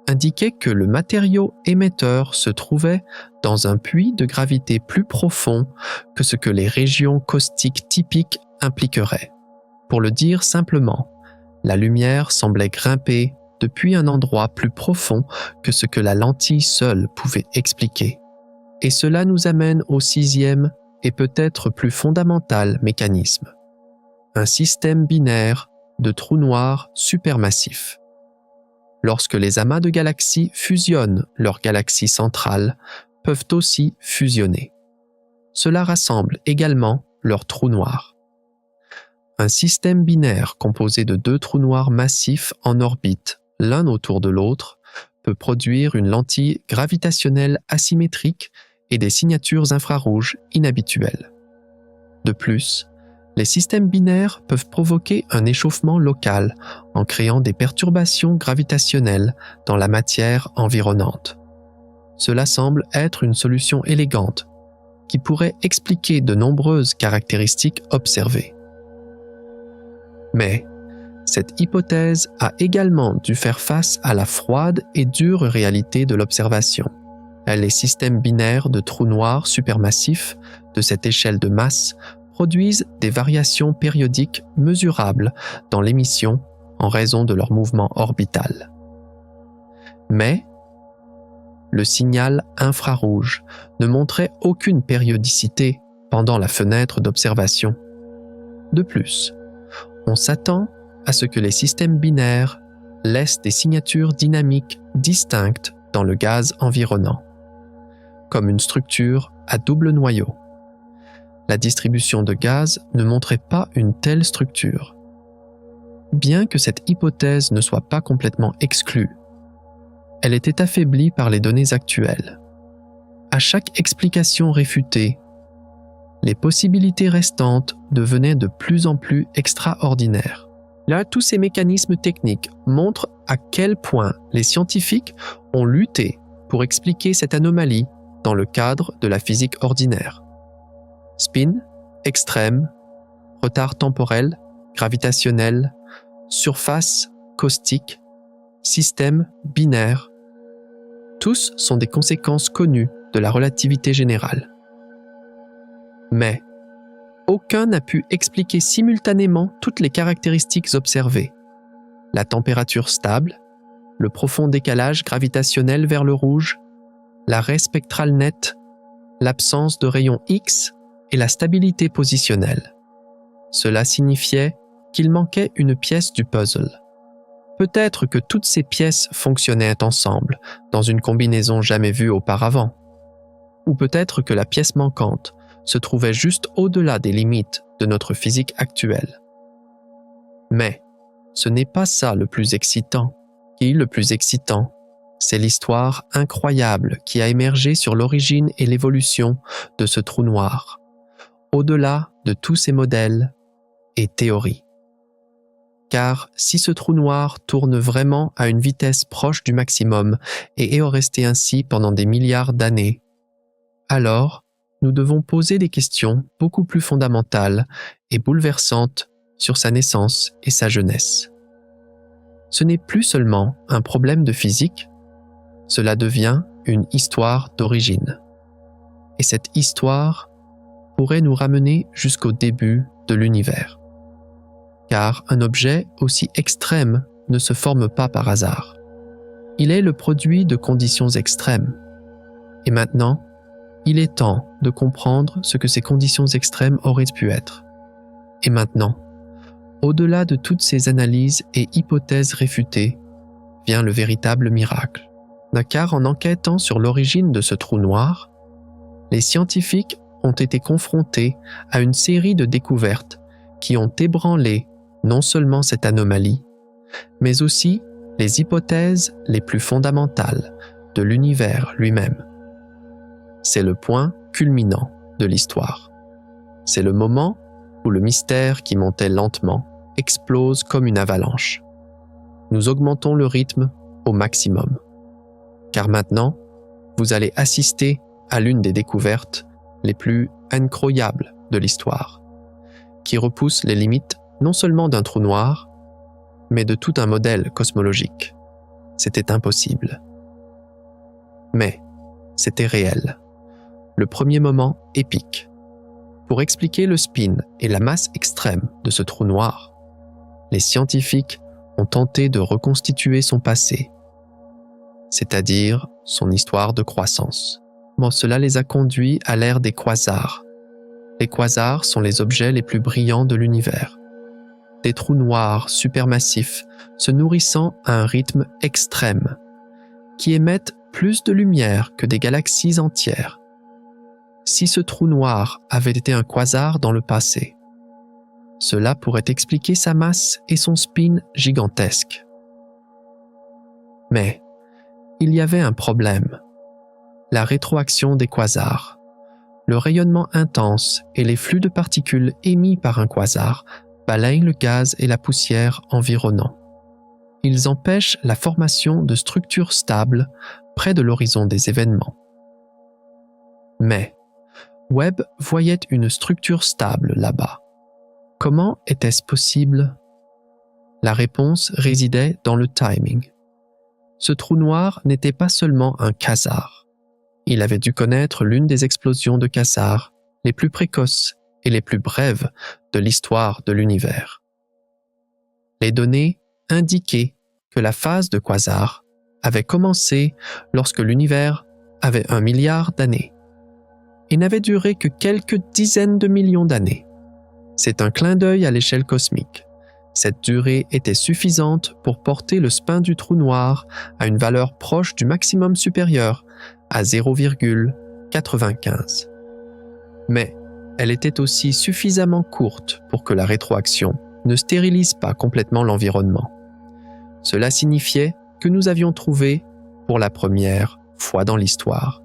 indiquait que le matériau émetteur se trouvait dans un puits de gravité plus profond que ce que les régions caustiques typiques impliqueraient. Pour le dire simplement, la lumière semblait grimper depuis un endroit plus profond que ce que la lentille seule pouvait expliquer. Et cela nous amène au sixième et peut-être plus fondamental mécanisme. Un système binaire de trous noirs supermassifs. Lorsque les amas de galaxies fusionnent leurs galaxies centrales, peuvent aussi fusionner. Cela rassemble également leurs trous noirs. Un système binaire composé de deux trous noirs massifs en orbite, l'un autour de l'autre, peut produire une lentille gravitationnelle asymétrique et des signatures infrarouges inhabituelles. De plus, les systèmes binaires peuvent provoquer un échauffement local en créant des perturbations gravitationnelles dans la matière environnante. Cela semble être une solution élégante qui pourrait expliquer de nombreuses caractéristiques observées. Mais cette hypothèse a également dû faire face à la froide et dure réalité de l'observation. Les systèmes binaires de trous noirs supermassifs de cette échelle de masse produisent des variations périodiques mesurables dans l'émission en raison de leur mouvement orbital. Mais le signal infrarouge ne montrait aucune périodicité pendant la fenêtre d'observation. De plus, on s'attend à ce que les systèmes binaires laissent des signatures dynamiques distinctes dans le gaz environnant, comme une structure à double noyau. La distribution de gaz ne montrait pas une telle structure. Bien que cette hypothèse ne soit pas complètement exclue, elle était affaiblie par les données actuelles. À chaque explication réfutée, les possibilités restantes devenaient de plus en plus extraordinaires. Là, tous ces mécanismes techniques montrent à quel point les scientifiques ont lutté pour expliquer cette anomalie dans le cadre de la physique ordinaire. Spin, extrême, retard temporel, gravitationnel, surface caustique, système binaire, tous sont des conséquences connues de la relativité générale. Mais aucun n'a pu expliquer simultanément toutes les caractéristiques observées. La température stable, le profond décalage gravitationnel vers le rouge, l'arrêt spectral net, l'absence de rayons X et la stabilité positionnelle. Cela signifiait qu'il manquait une pièce du puzzle. Peut-être que toutes ces pièces fonctionnaient ensemble, dans une combinaison jamais vue auparavant. Ou peut-être que la pièce manquante se trouvait juste au-delà des limites de notre physique actuelle. Mais ce n'est pas ça le plus excitant. Le plus excitant, c'est l'histoire incroyable qui a émergé sur l'origine et l'évolution de ce trou noir, au-delà de tous ces modèles et théories. Car si ce trou noir tourne vraiment à une vitesse proche du maximum et est resté ainsi pendant des milliards d'années, alors nous devons poser des questions beaucoup plus fondamentales et bouleversantes sur sa naissance et sa jeunesse. Ce n'est plus seulement un problème de physique, cela devient une histoire d'origine. Et cette histoire pourrait nous ramener jusqu'au début de l'univers. Car un objet aussi extrême ne se forme pas par hasard. Il est le produit de conditions extrêmes. Et maintenant, il est temps de comprendre ce que ces conditions extrêmes auraient pu être. Et maintenant, au-delà de toutes ces analyses et hypothèses réfutées, vient le véritable miracle. Car en enquêtant sur l'origine de ce trou noir, les scientifiques ont été confrontés à une série de découvertes qui ont ébranlé non seulement cette anomalie, mais aussi les hypothèses les plus fondamentales de l'univers lui-même. C'est le point culminant de l'histoire. C'est le moment où le mystère qui montait lentement explose comme une avalanche. Nous augmentons le rythme au maximum. Car maintenant, vous allez assister à l'une des découvertes les plus incroyables de l'histoire, qui repousse les limites non seulement d'un trou noir, mais de tout un modèle cosmologique. C'était impossible. Mais c'était réel. Le premier moment épique. Pour expliquer le spin et la masse extrême de ce trou noir, les scientifiques ont tenté de reconstituer son passé, c'est-à-dire son histoire de croissance. cela les a conduits à l'ère des quasars. Les quasars sont les objets les plus brillants de l'univers. Des trous noirs supermassifs se nourrissant à un rythme extrême, qui émettent plus de lumière que des galaxies entières. Si ce trou noir avait été un quasar dans le passé, cela pourrait expliquer sa masse et son spin gigantesque. Mais il y avait un problème. La rétroaction des quasars. Le rayonnement intense et les flux de particules émis par un quasar balayent le gaz et la poussière environnants. Ils empêchent la formation de structures stables près de l'horizon des événements. Mais Webb voyait une structure stable là-bas. Comment était-ce possible? La réponse résidait dans le timing. Ce trou noir n'était pas seulement un quasar. Il avait dû connaître l'une des explosions de quasars les plus précoces et les plus brèves de l'histoire de l'univers. Les données indiquaient que la phase de quasar avait commencé lorsque l'univers avait 1 milliard d'années et n'avait duré que quelques dizaines de millions d'années. C'est un clin d'œil à l'échelle cosmique. Cette durée était suffisante pour porter le spin du trou noir à une valeur proche du maximum supérieur à 0,95. Mais elle était aussi suffisamment courte pour que la rétroaction ne stérilise pas complètement l'environnement. Cela signifiait que nous avions trouvé, pour la première fois dans l'histoire,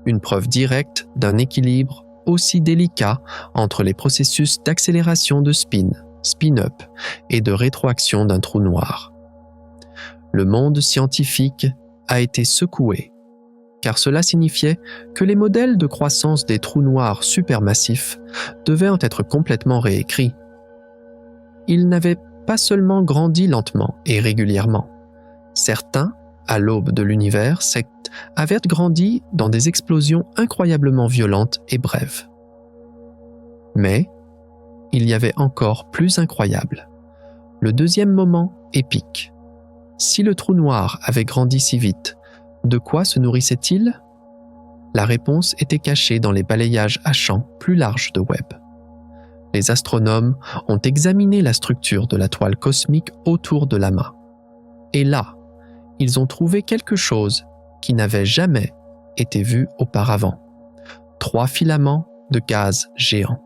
une preuve directe d'un équilibre aussi délicat entre les processus d'accélération de spin-up et de rétroaction d'un trou noir. Le monde scientifique a été secoué, car cela signifiait que les modèles de croissance des trous noirs supermassifs devaient en être complètement réécrits. Ils n'avaient pas seulement grandi lentement et régulièrement. Certains, à l'aube de l'univers, avaient grandi dans des explosions incroyablement violentes et brèves. Mais il y avait encore plus incroyable. Le deuxième moment épique. Si le trou noir avait grandi si vite, de quoi se nourrissait-il? La réponse était cachée dans les balayages à champ plus larges de Webb. Les astronomes ont examiné la structure de la toile cosmique autour de l'amas. Et là, ils ont trouvé quelque chose qui n'avait jamais été vu auparavant. 3 filaments de gaz géants.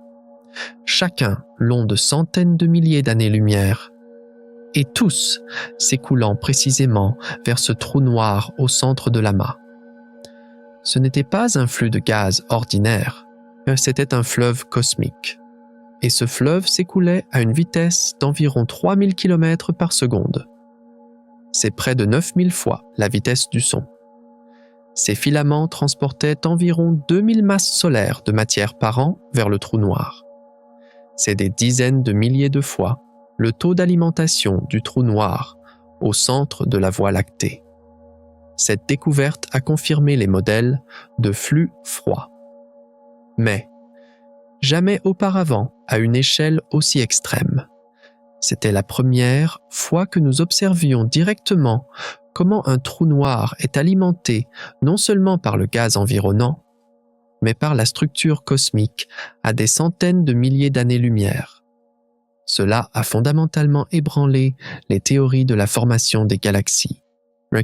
Chacun long de centaines de milliers d'années-lumière, et tous s'écoulant précisément vers ce trou noir au centre de l'amas. Ce n'était pas un flux de gaz ordinaire, c'était un fleuve cosmique. Et ce fleuve s'écoulait à une vitesse d'environ 3000 km par seconde. C'est près de 9000 fois la vitesse du son. Ces filaments transportaient environ 2000 masses solaires de matière par an vers le trou noir. C'est des dizaines de milliers de fois le taux d'alimentation du trou noir au centre de la Voie lactée. Cette découverte a confirmé les modèles de flux froid. Mais jamais auparavant à une échelle aussi extrême. C'était la première fois que nous observions directement comment un trou noir est alimenté non seulement par le gaz environnant, mais par la structure cosmique à des centaines de milliers d'années-lumière. Cela a fondamentalement ébranlé les théories de la formation des galaxies,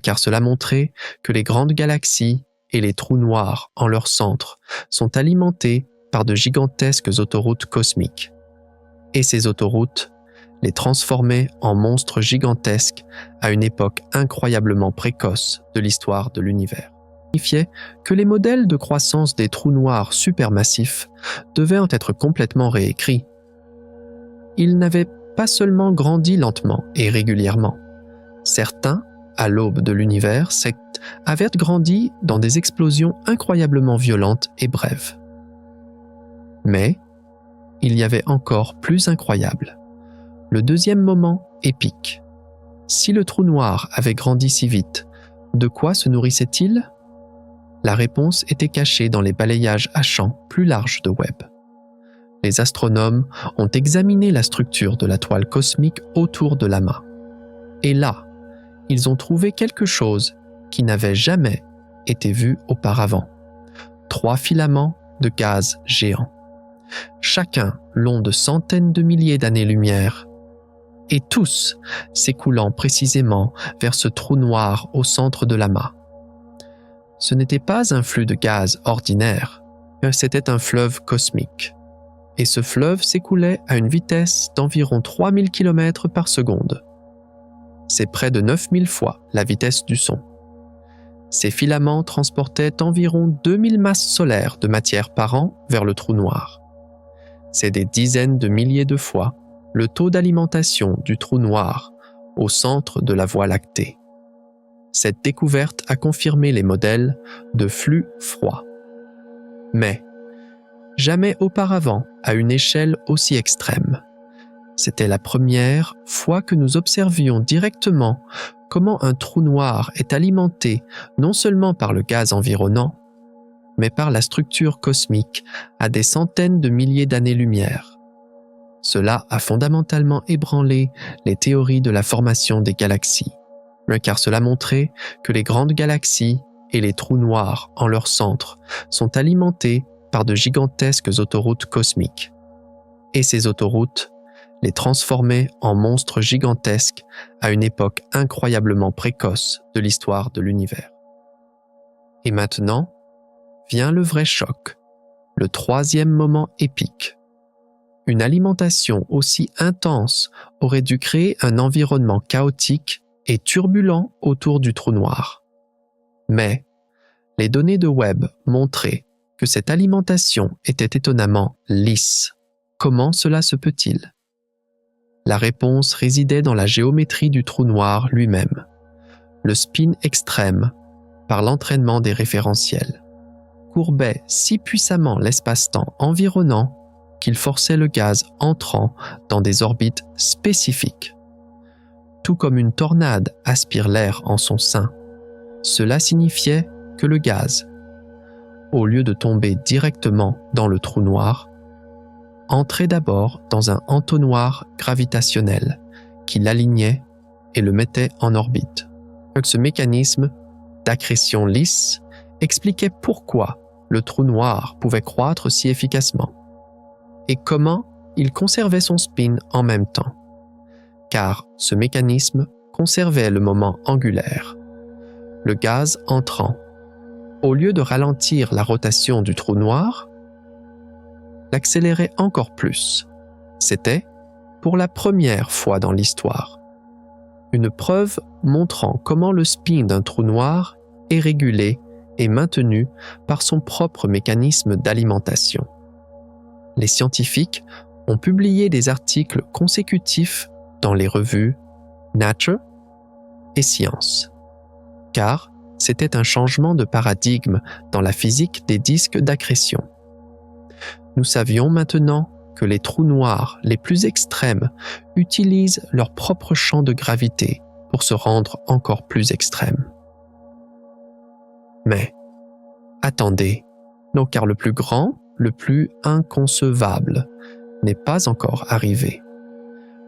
car cela montrait que les grandes galaxies et les trous noirs en leur centre sont alimentés par de gigantesques autoroutes cosmiques. Et ces autoroutes les transformaient en monstres gigantesques à une époque incroyablement précoce de l'histoire de l'univers. Signifiait que les modèles de croissance des trous noirs supermassifs devaient en être complètement réécrits. Ils n'avaient pas seulement grandi lentement et régulièrement. Certains, à l'aube de l'univers, avaient grandi dans des explosions incroyablement violentes et brèves. Mais il y avait encore plus incroyable. Le deuxième moment épique. Si le trou noir avait grandi si vite, de quoi se nourrissait-il? La réponse était cachée dans les balayages à champ plus larges de Webb. Les astronomes ont examiné la structure de la toile cosmique autour de l'amas. Et là, ils ont trouvé quelque chose qui n'avait jamais été vu auparavant. 3 filaments de gaz géants, chacun long de centaines de milliers d'années-lumière, et tous s'écoulant précisément vers ce trou noir au centre de l'amas. Ce n'était pas un flux de gaz ordinaire, c'était un fleuve cosmique. Et ce fleuve s'écoulait à une vitesse d'environ 3000 km par seconde. C'est près de 9000 fois la vitesse du son. Ces filaments transportaient environ 2000 masses solaires de matière par an vers le trou noir. C'est des dizaines de milliers de fois le taux d'alimentation du trou noir au centre de la Voie lactée. Cette découverte a confirmé les modèles de flux froid. Mais jamais auparavant à une échelle aussi extrême. C'était la première fois que nous observions directement comment un trou noir est alimenté non seulement par le gaz environnant, mais par la structure cosmique à des centaines de milliers d'années-lumière. Cela a fondamentalement ébranlé les théories de la formation des galaxies, car cela montrait que les grandes galaxies et les trous noirs en leur centre sont alimentés par de gigantesques autoroutes cosmiques. Et ces autoroutes les transformaient en monstres gigantesques à une époque incroyablement précoce de l'histoire de l'univers. Et maintenant, vient le vrai choc, le troisième moment épique. Une alimentation aussi intense aurait dû créer un environnement chaotique et turbulent autour du trou noir. Mais les données de Webb montraient que cette alimentation était étonnamment lisse. Comment cela se peut-il? La réponse résidait dans la géométrie du trou noir lui-même, le spin extrême, par l'entraînement des référentiels, courbait si puissamment l'espace-temps environnant qu'il forçait le gaz entrant dans des orbites spécifiques. Tout comme une tornade aspire l'air en son sein, cela signifiait que le gaz, au lieu de tomber directement dans le trou noir, entrait d'abord dans un entonnoir gravitationnel qui l'alignait et le mettait en orbite. Ce mécanisme d'accrétion lisse expliquait pourquoi le trou noir pouvait croître si efficacement et comment il conservait son spin en même temps, car ce mécanisme conservait le moment angulaire. Le gaz entrant, au lieu de ralentir la rotation du trou noir, l'accélérait encore plus. C'était, pour la première fois dans l'histoire, une preuve montrant comment le spin d'un trou noir est régulé et maintenu par son propre mécanisme d'alimentation. Les scientifiques ont publié des articles consécutifs dans les revues Nature et Science, car c'était un changement de paradigme dans la physique des disques d'accrétion. Nous savions maintenant que les trous noirs les plus extrêmes utilisent leur propre champ de gravité pour se rendre encore plus extrêmes. Mais, attendez, non, car le plus grand, le plus inconcevable, n'est pas encore arrivé.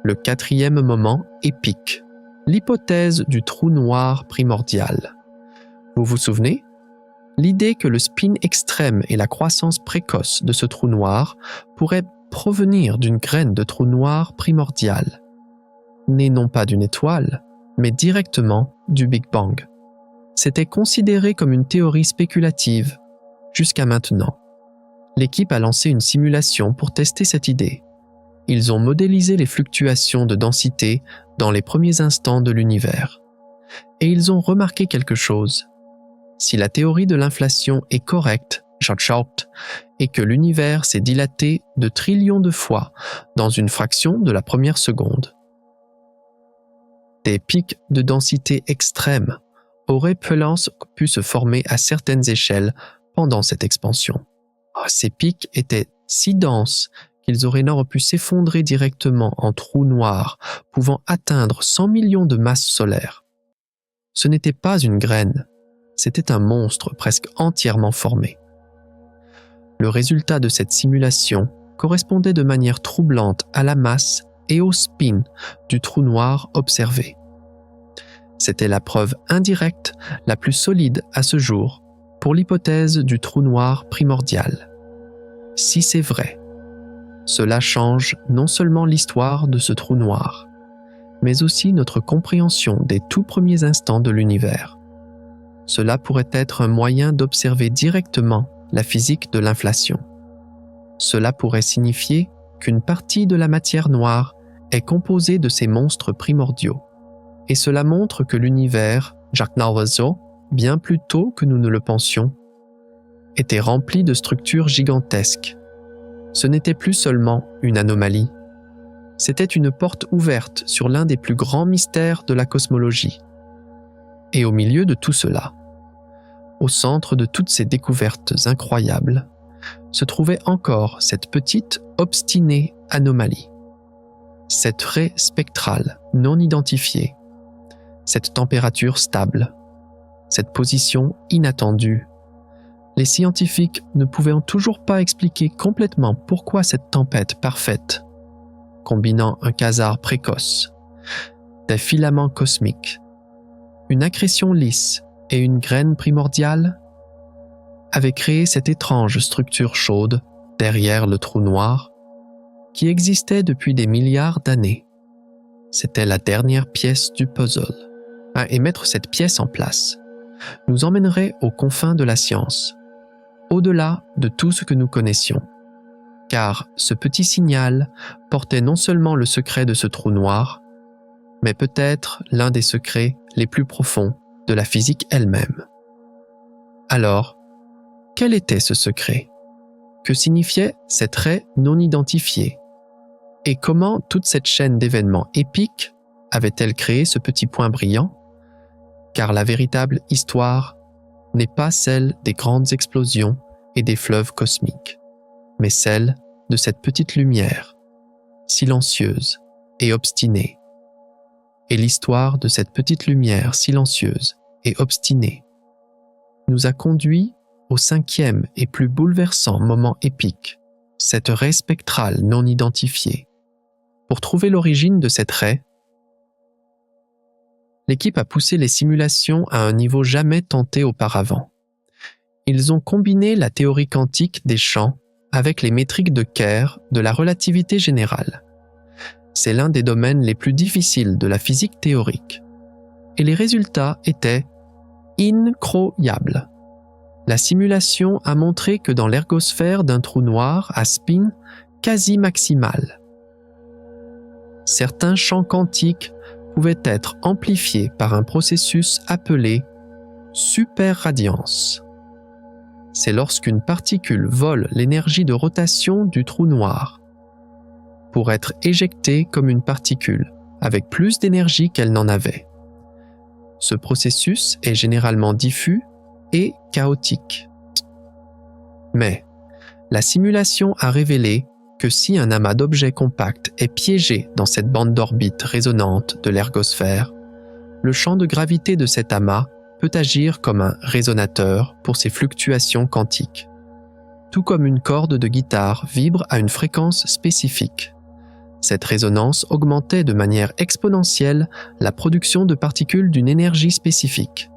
Le quatrième moment épique, l'hypothèse du trou noir primordial. Vous vous souvenez? L'idée que le spin extrême et la croissance précoce de ce trou noir pourraient provenir d'une graine de trou noir primordial, née non pas d'une étoile, mais directement du Big Bang. C'était considéré comme une théorie spéculative jusqu'à maintenant. L'équipe a lancé une simulation pour tester cette idée. Ils ont modélisé les fluctuations de densité dans les premiers instants de l'univers. Et ils ont remarqué quelque chose. Si la théorie de l'inflation est correcte, et que l'univers s'est dilaté de trillions de fois dans une fraction de la première seconde, des pics de densité extrêmes auraient pu se former à certaines échelles pendant cette expansion. Ces pics étaient si denses qu'ils auraient alors pu s'effondrer directement en trous noirs pouvant atteindre 100 millions de masses solaires. Ce n'était pas une graine, c'était un monstre presque entièrement formé. Le résultat de cette simulation correspondait de manière troublante à la masse et au spin du trou noir observé. C'était la preuve indirecte la plus solide à ce jour pour l'hypothèse du trou noir primordial. Si c'est vrai, cela change non seulement l'histoire de ce trou noir, mais aussi notre compréhension des tout premiers instants de l'univers. Cela pourrait être un moyen d'observer directement la physique de l'inflation. Cela pourrait signifier qu'une partie de la matière noire est composée de ces monstres primordiaux. Et cela montre que l'univers, Jaknarvaso, bien plus tôt que nous ne le pensions, était rempli de structures gigantesques. Ce n'était plus seulement une anomalie, c'était une porte ouverte sur l'un des plus grands mystères de la cosmologie. Et au milieu de tout cela, au centre de toutes ces découvertes incroyables, se trouvait encore cette petite, obstinée anomalie. Cette raie spectrale non identifiée, cette température stable, cette position inattendue. Les scientifiques ne pouvaient toujours pas expliquer complètement pourquoi cette tempête parfaite, combinant un quasar précoce, des filaments cosmiques, une accrétion lisse et une graine primordiale, avait créé cette étrange structure chaude derrière le trou noir qui existait depuis des milliards d'années. C'était la dernière pièce du puzzle. Et mettre cette pièce en place nous emmènerait aux confins de la science, au-delà de tout ce que nous connaissions. Car ce petit signal portait non seulement le secret de ce trou noir, mais peut-être l'un des secrets les plus profonds de la physique elle-même. Alors, quel était ce secret? Que signifiait cette raie non identifiée? Et comment toute cette chaîne d'événements épiques avait-elle créé ce petit point brillant? Car la véritable histoire n'est pas celle des grandes explosions et des fleuves cosmiques, mais celle de cette petite lumière, silencieuse et obstinée. Et l'histoire de cette petite lumière silencieuse et obstinée nous a conduits au cinquième et plus bouleversant moment épique, cette raie spectrale non identifiée. Pour trouver l'origine de cette raie, l'équipe a poussé les simulations à un niveau jamais tenté auparavant. Ils ont combiné la théorie quantique des champs avec les métriques de Kerr de la relativité générale. C'est l'un des domaines les plus difficiles de la physique théorique. Et les résultats étaient incroyables. La simulation a montré que dans l'ergosphère d'un trou noir à spin quasi maximal, certains champs quantiques pouvaient être amplifiés par un processus appelé superradiance. C'est lorsqu'une particule vole l'énergie de rotation du trou noir pour être éjectée comme une particule avec plus d'énergie qu'elle n'en avait. Ce processus est généralement diffus et chaotique. Mais la simulation a révélé que si un amas d'objets compacts est piégé dans cette bande d'orbite résonante de l'ergosphère, le champ de gravité de cet amas peut agir comme un résonateur pour ces fluctuations quantiques. Tout comme une corde de guitare vibre à une fréquence spécifique. Cette résonance augmentait de manière exponentielle la production de particules d'une énergie spécifique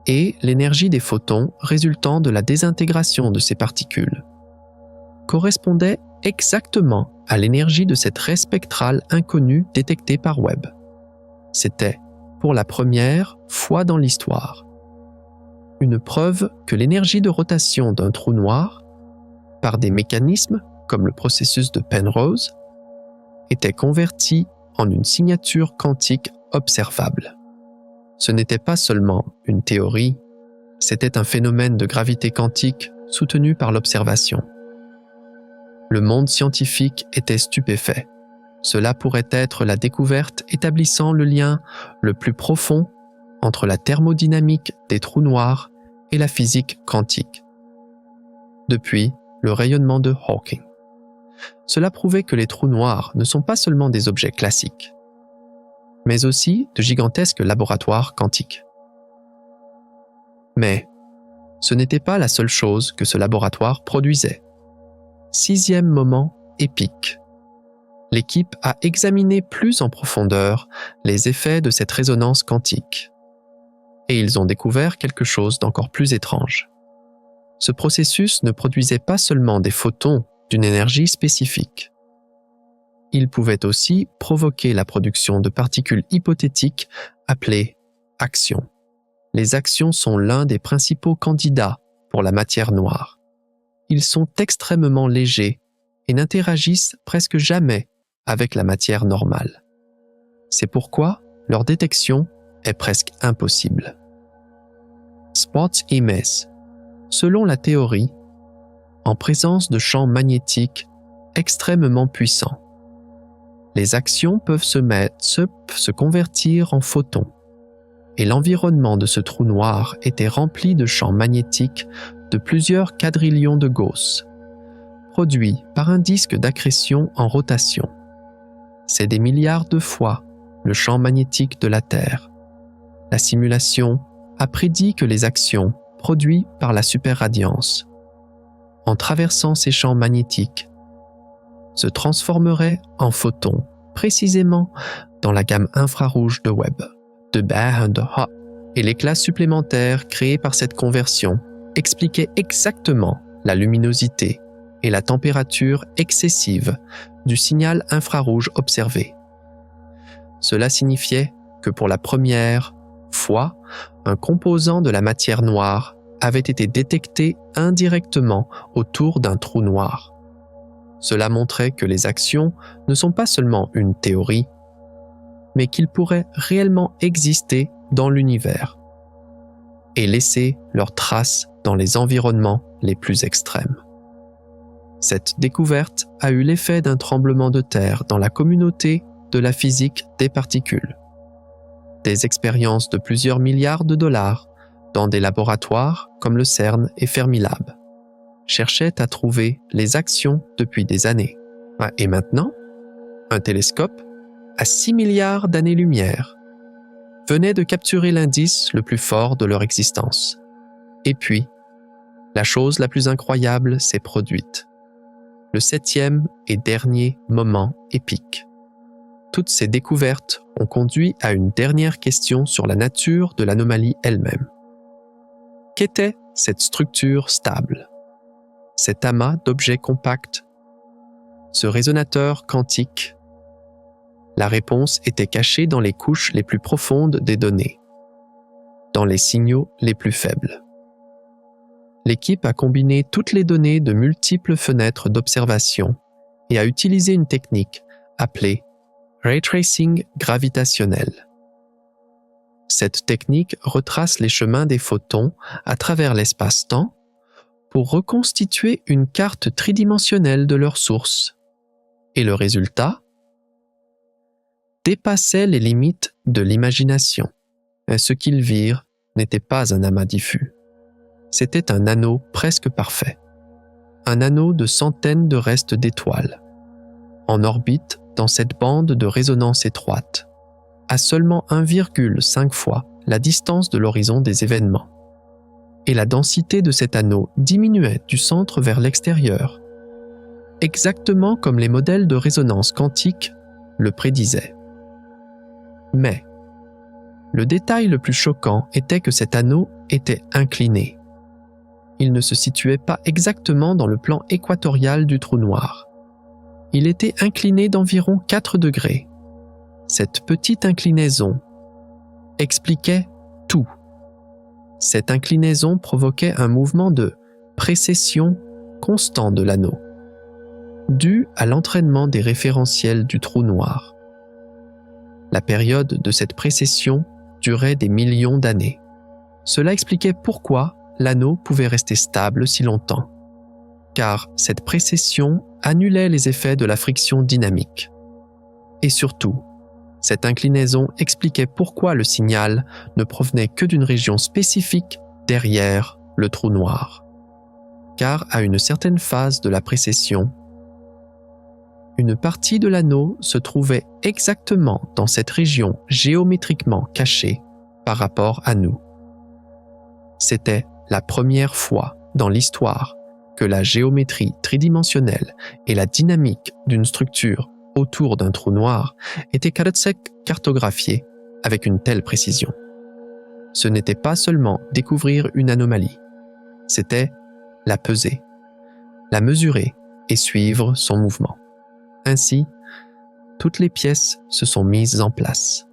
et l'énergie des photons résultant de la désintégration de ces particules correspondait exactement à l'énergie de cette raie spectrale inconnue détectée par Webb. C'était, pour la première fois dans l'histoire, une preuve que l'énergie de rotation d'un trou noir, par des mécanismes comme le processus de Penrose, était convertie en une signature quantique observable. Ce n'était pas seulement une théorie, c'était un phénomène de gravité quantique soutenu par l'observation. Le monde scientifique était stupéfait. Cela pourrait être la découverte établissant le lien le plus profond entre la thermodynamique des trous noirs et la physique quantique. Depuis le rayonnement de Hawking. Cela prouvait que les trous noirs ne sont pas seulement des objets classiques, mais aussi de gigantesques laboratoires quantiques. Mais ce n'était pas la seule chose que ce laboratoire produisait. Sixième moment épique. L'équipe a examiné plus en profondeur les effets de cette résonance quantique. Et ils ont découvert quelque chose d'encore plus étrange. Ce processus ne produisait pas seulement des photons d'une énergie spécifique. Il pouvait aussi provoquer la production de particules hypothétiques appelées actions. Les actions sont l'un des principaux candidats pour la matière noire. Ils sont extrêmement légers et n'interagissent presque jamais avec la matière normale. C'est pourquoi leur détection est presque impossible. Spot Images. Selon la théorie, en présence de champs magnétiques extrêmement puissants, les actions peuvent se convertir en photons, et l'environnement de ce trou noir était rempli de champs magnétiques de plusieurs quadrillions de Gauss, produits par un disque d'accrétion en rotation. C'est des milliards de fois le champ magnétique de la Terre. La simulation a prédit que les actions produites par la superradiance, en traversant ces champs magnétiques, se transformeraient en photons précisément dans la gamme infrarouge de Webb, de Baird-Hall. Et l'éclat supplémentaire créé par cette conversion expliquait exactement la luminosité et la température excessive du signal infrarouge observé. Cela signifiait que pour la première fois, un composant de la matière noire avait été détecté indirectement autour d'un trou noir. Cela montrait que les actions ne sont pas seulement une théorie, mais qu'ils pourraient réellement exister dans l'univers et laisser leurs traces dans les environnements les plus extrêmes. Cette découverte a eu l'effet d'un tremblement de terre dans la communauté de la physique des particules. Des expériences de plusieurs milliards de dollars dans des laboratoires comme le CERN et Fermilab cherchaient à trouver les actions depuis des années. Et maintenant, un télescope à 6 milliards d'années-lumière venait de capturer l'indice le plus fort de leur existence. Et puis, la chose la plus incroyable s'est produite. Le 7e et dernier moment épique. Toutes ces découvertes ont conduit à une dernière question sur la nature de l'anomalie elle-même. Qu'était cette structure stable? Cet amas d'objets compacts? Ce résonateur quantique? La réponse était cachée dans les couches les plus profondes des données, dans les signaux les plus faibles. L'équipe a combiné toutes les données de multiples fenêtres d'observation et a utilisé une technique appelée Ray Tracing gravitationnel. Cette technique retrace les chemins des photons à travers l'espace-temps pour reconstituer une carte tridimensionnelle de leur source. Et le résultat dépassait les limites de l'imagination. Ce qu'ils virent n'était pas un amas diffus. C'était un anneau presque parfait. Un anneau de centaines de restes d'étoiles, en orbite dans cette bande de résonance étroite, à seulement 1,5 fois la distance de l'horizon des événements. Et la densité de cet anneau diminuait du centre vers l'extérieur, exactement comme les modèles de résonance quantique le prédisaient. Mais le détail le plus choquant était que cet anneau était incliné. Il ne se situait pas exactement dans le plan équatorial du trou noir. Il était incliné d'environ 4 degrés. Cette petite inclinaison expliquait tout. Cette inclinaison provoquait un mouvement de précession constant de l'anneau, dû à l'entraînement des référentiels du trou noir. La période de cette précession durait des millions d'années. Cela expliquait pourquoi l'anneau pouvait rester stable si longtemps, car cette précession annulait les effets de la friction dynamique. Et surtout, cette inclinaison expliquait pourquoi le signal ne provenait que d'une région spécifique derrière le trou noir. Car à une certaine phase de la précession, une partie de l'anneau se trouvait exactement dans cette région géométriquement cachée par rapport à nous. C'était la première fois dans l'histoire que la géométrie tridimensionnelle et la dynamique d'une structure autour d'un trou noir étaient cartographiées avec une telle précision. ce n'était pas seulement découvrir une anomalie, c'était la peser, la mesurer et suivre son mouvement. Ainsi, toutes les pièces se sont mises en place.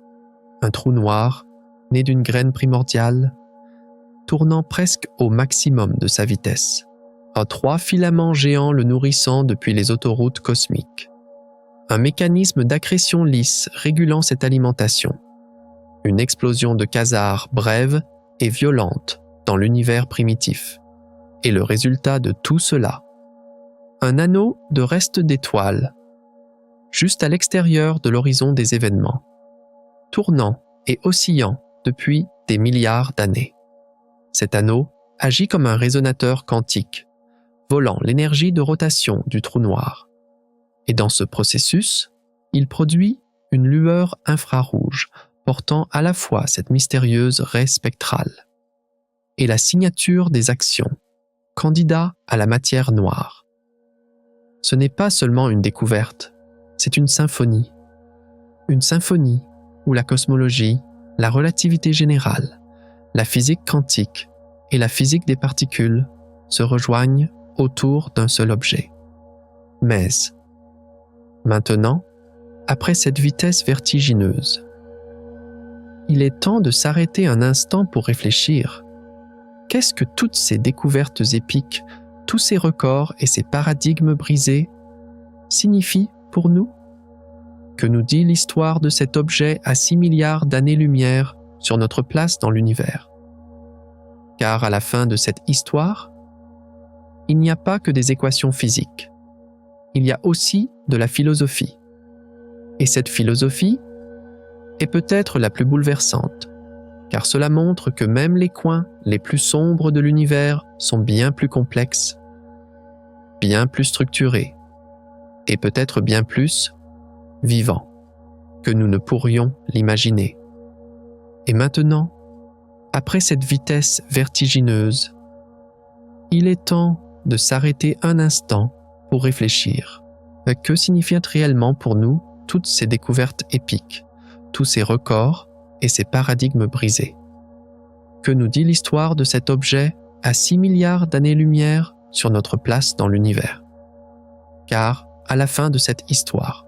Un trou noir, né d'une graine primordiale, tournant presque au maximum de sa vitesse. À 3 filaments géants le nourrissant depuis les autoroutes cosmiques. Un mécanisme d'accrétion lisse régulant cette alimentation. Une explosion de quasars brève et violente dans l'univers primitif. Et le résultat de tout cela, un anneau de restes d'étoiles, juste à l'extérieur de l'horizon des événements, tournant et oscillant depuis des milliards d'années. Cet anneau agit comme un résonateur quantique, volant l'énergie de rotation du trou noir. Et dans ce processus, il produit une lueur infrarouge portant à la fois cette mystérieuse raie spectrale et la signature des actions, candidat à la matière noire. Ce n'est pas seulement une découverte, c'est une symphonie. Une symphonie où la cosmologie, la relativité générale, la physique quantique et la physique des particules se rejoignent autour d'un seul objet. Mais, maintenant, après cette vitesse vertigineuse, il est temps de s'arrêter un instant pour réfléchir. Qu'est-ce que toutes ces découvertes épiques, tous ces records et ces paradigmes brisés signifient pour nous? Que nous dit l'histoire de cet objet à 6 milliards d'années-lumière sur notre place dans l'univers? Car à la fin de cette histoire, il n'y a pas que des équations physiques. Il y a aussi de la philosophie. Et cette philosophie est peut-être la plus bouleversante, car cela montre que même les coins les plus sombres de l'univers sont bien plus complexes, bien plus structurés, et peut-être bien plus vivants que nous ne pourrions l'imaginer. Et maintenant, après cette vitesse vertigineuse, il est temps de s'arrêter un instant pour réfléchir. Que signifient réellement pour nous toutes ces découvertes épiques, tous ces records et ces paradigmes brisés? Que nous dit l'histoire de cet objet à 6 milliards d'années-lumière sur notre place dans l'univers? Car, à la fin de cette histoire,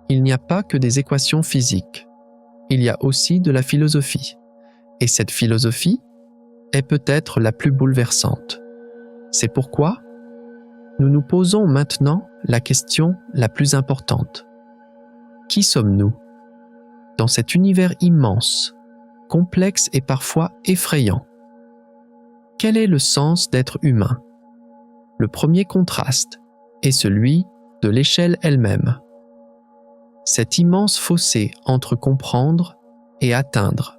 il n'y a pas que des équations physiques, il y a aussi de la philosophie. Et cette philosophie est peut-être la plus bouleversante. C'est pourquoi nous nous posons maintenant la question la plus importante. Qui sommes-nous? Dans cet univers immense, complexe et parfois effrayant, quel est le sens d'être humain? Le premier contraste est celui de l'échelle elle-même. Cet immense fossé entre comprendre et atteindre.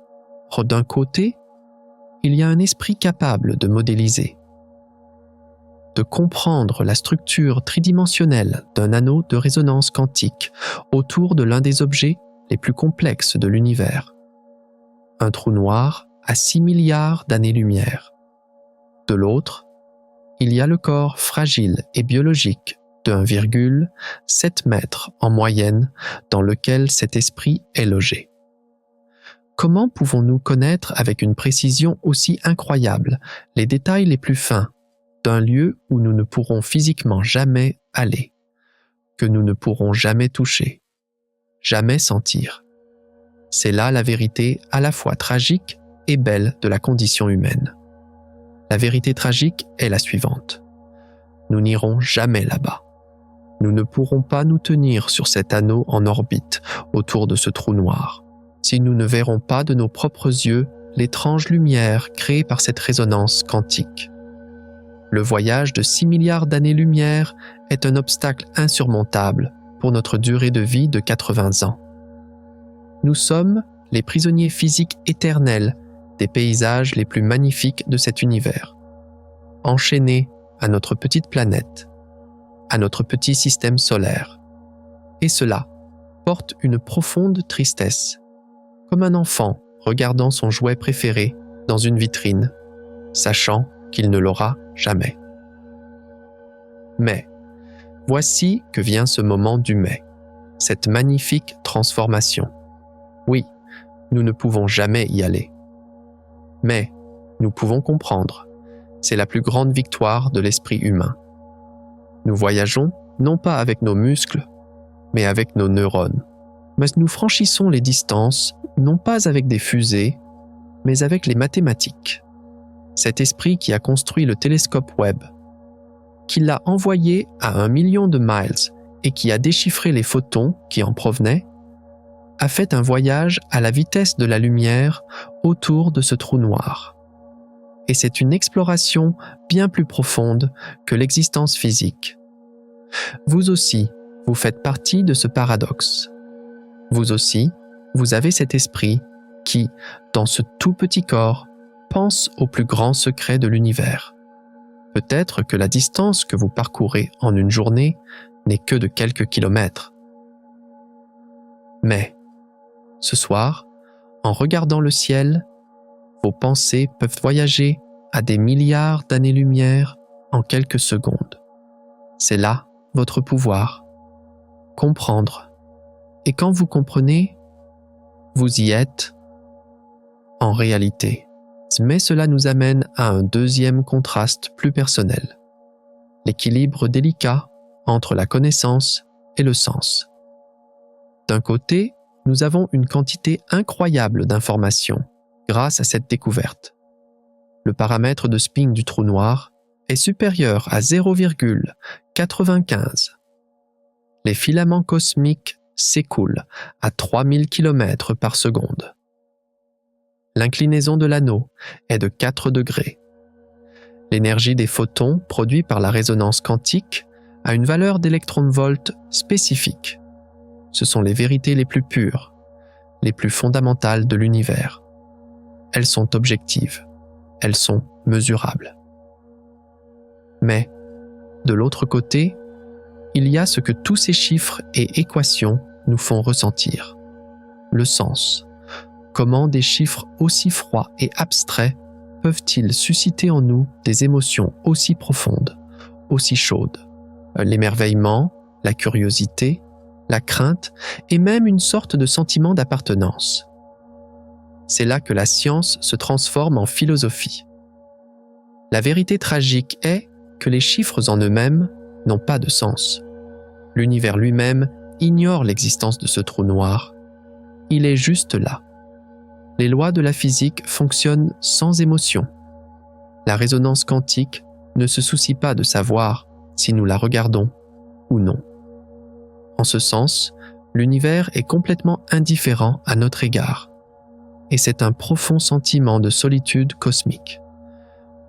D'un côté, il y a un esprit capable de modéliser, de comprendre la structure tridimensionnelle d'un anneau de résonance quantique autour de l'un des objets les plus complexes de l'univers. Un trou noir à 6 milliards d'années-lumière. De l'autre, il y a le corps fragile et biologique de 1,7 mètre en moyenne dans lequel cet esprit est logé. Comment pouvons-nous connaître avec une précision aussi incroyable les détails les plus fins d'un lieu où nous ne pourrons physiquement jamais aller, que nous ne pourrons jamais toucher, jamais sentir? C'est là la vérité à la fois tragique et belle de la condition humaine. La vérité tragique est la suivante. Nous n'irons jamais là-bas. Nous ne pourrons pas nous tenir sur cet anneau en orbite autour de ce trou noir, si nous ne verrons pas de nos propres yeux l'étrange lumière créée par cette résonance quantique. Le voyage de 6 milliards d'années-lumière est un obstacle insurmontable pour notre durée de vie de 80 ans. Nous sommes les prisonniers physiques éternels des paysages les plus magnifiques de cet univers, enchaînés à notre petite planète, à notre petit système solaire. Et cela porte une profonde tristesse, comme un enfant regardant son jouet préféré dans une vitrine, sachant qu'il ne l'aura jamais. Mais, voici que vient ce moment du mais, cette magnifique transformation. Oui, nous ne pouvons jamais y aller. Mais nous pouvons comprendre, c'est la plus grande victoire de l'esprit humain. Nous voyageons non pas avec nos muscles, mais avec nos neurones. Mais nous franchissons les distances non pas avec des fusées, mais avec les mathématiques. Cet esprit qui a construit le télescope Webb, qui l'a envoyé à 1 million de miles et qui a déchiffré les photons qui en provenaient, a fait un voyage à la vitesse de la lumière autour de ce trou noir. Et c'est une exploration bien plus profonde que l'existence physique. Vous aussi, vous faites partie de ce paradoxe. Vous aussi, vous avez cet esprit qui, dans ce tout petit corps, pense au plus grand secret de l'univers. Peut-être que la distance que vous parcourez en une journée n'est que de quelques kilomètres. Mais, ce soir, en regardant le ciel, vos pensées peuvent voyager à des milliards d'années-lumière en quelques secondes. C'est là votre pouvoir. Comprendre. Et quand vous comprenez, vous y êtes en réalité. Mais cela nous amène à un deuxième contraste plus personnel. L'équilibre délicat entre la connaissance et le sens. D'un côté, nous avons une quantité incroyable d'informations grâce à cette découverte. Le paramètre de spin du trou noir est supérieur à 0,95. Les filaments cosmiques s'écoulent à 3000 km par seconde. L'inclinaison de l'anneau est de 4 degrés. L'énergie des photons produits par la résonance quantique a une valeur d'électronvolt spécifique. Ce sont les vérités les plus pures, les plus fondamentales de l'univers. Elles sont objectives, elles sont mesurables. Mais, de l'autre côté, il y a ce que tous ces chiffres et équations nous font ressentir. Le sens. Comment des chiffres aussi froids et abstraits peuvent-ils susciter en nous des émotions aussi profondes, aussi chaudes? L'émerveillement, la curiosité, la crainte et même une sorte de sentiment d'appartenance. C'est là que la science se transforme en philosophie. La vérité tragique est que les chiffres en eux-mêmes n'ont pas de sens. L'univers lui-même ignore l'existence de ce trou noir. Il est juste là. Les lois de la physique fonctionnent sans émotion. La résonance quantique ne se soucie pas de savoir si nous la regardons ou non. En ce sens, l'univers est complètement indifférent à notre égard. Et c'est un profond sentiment de solitude cosmique.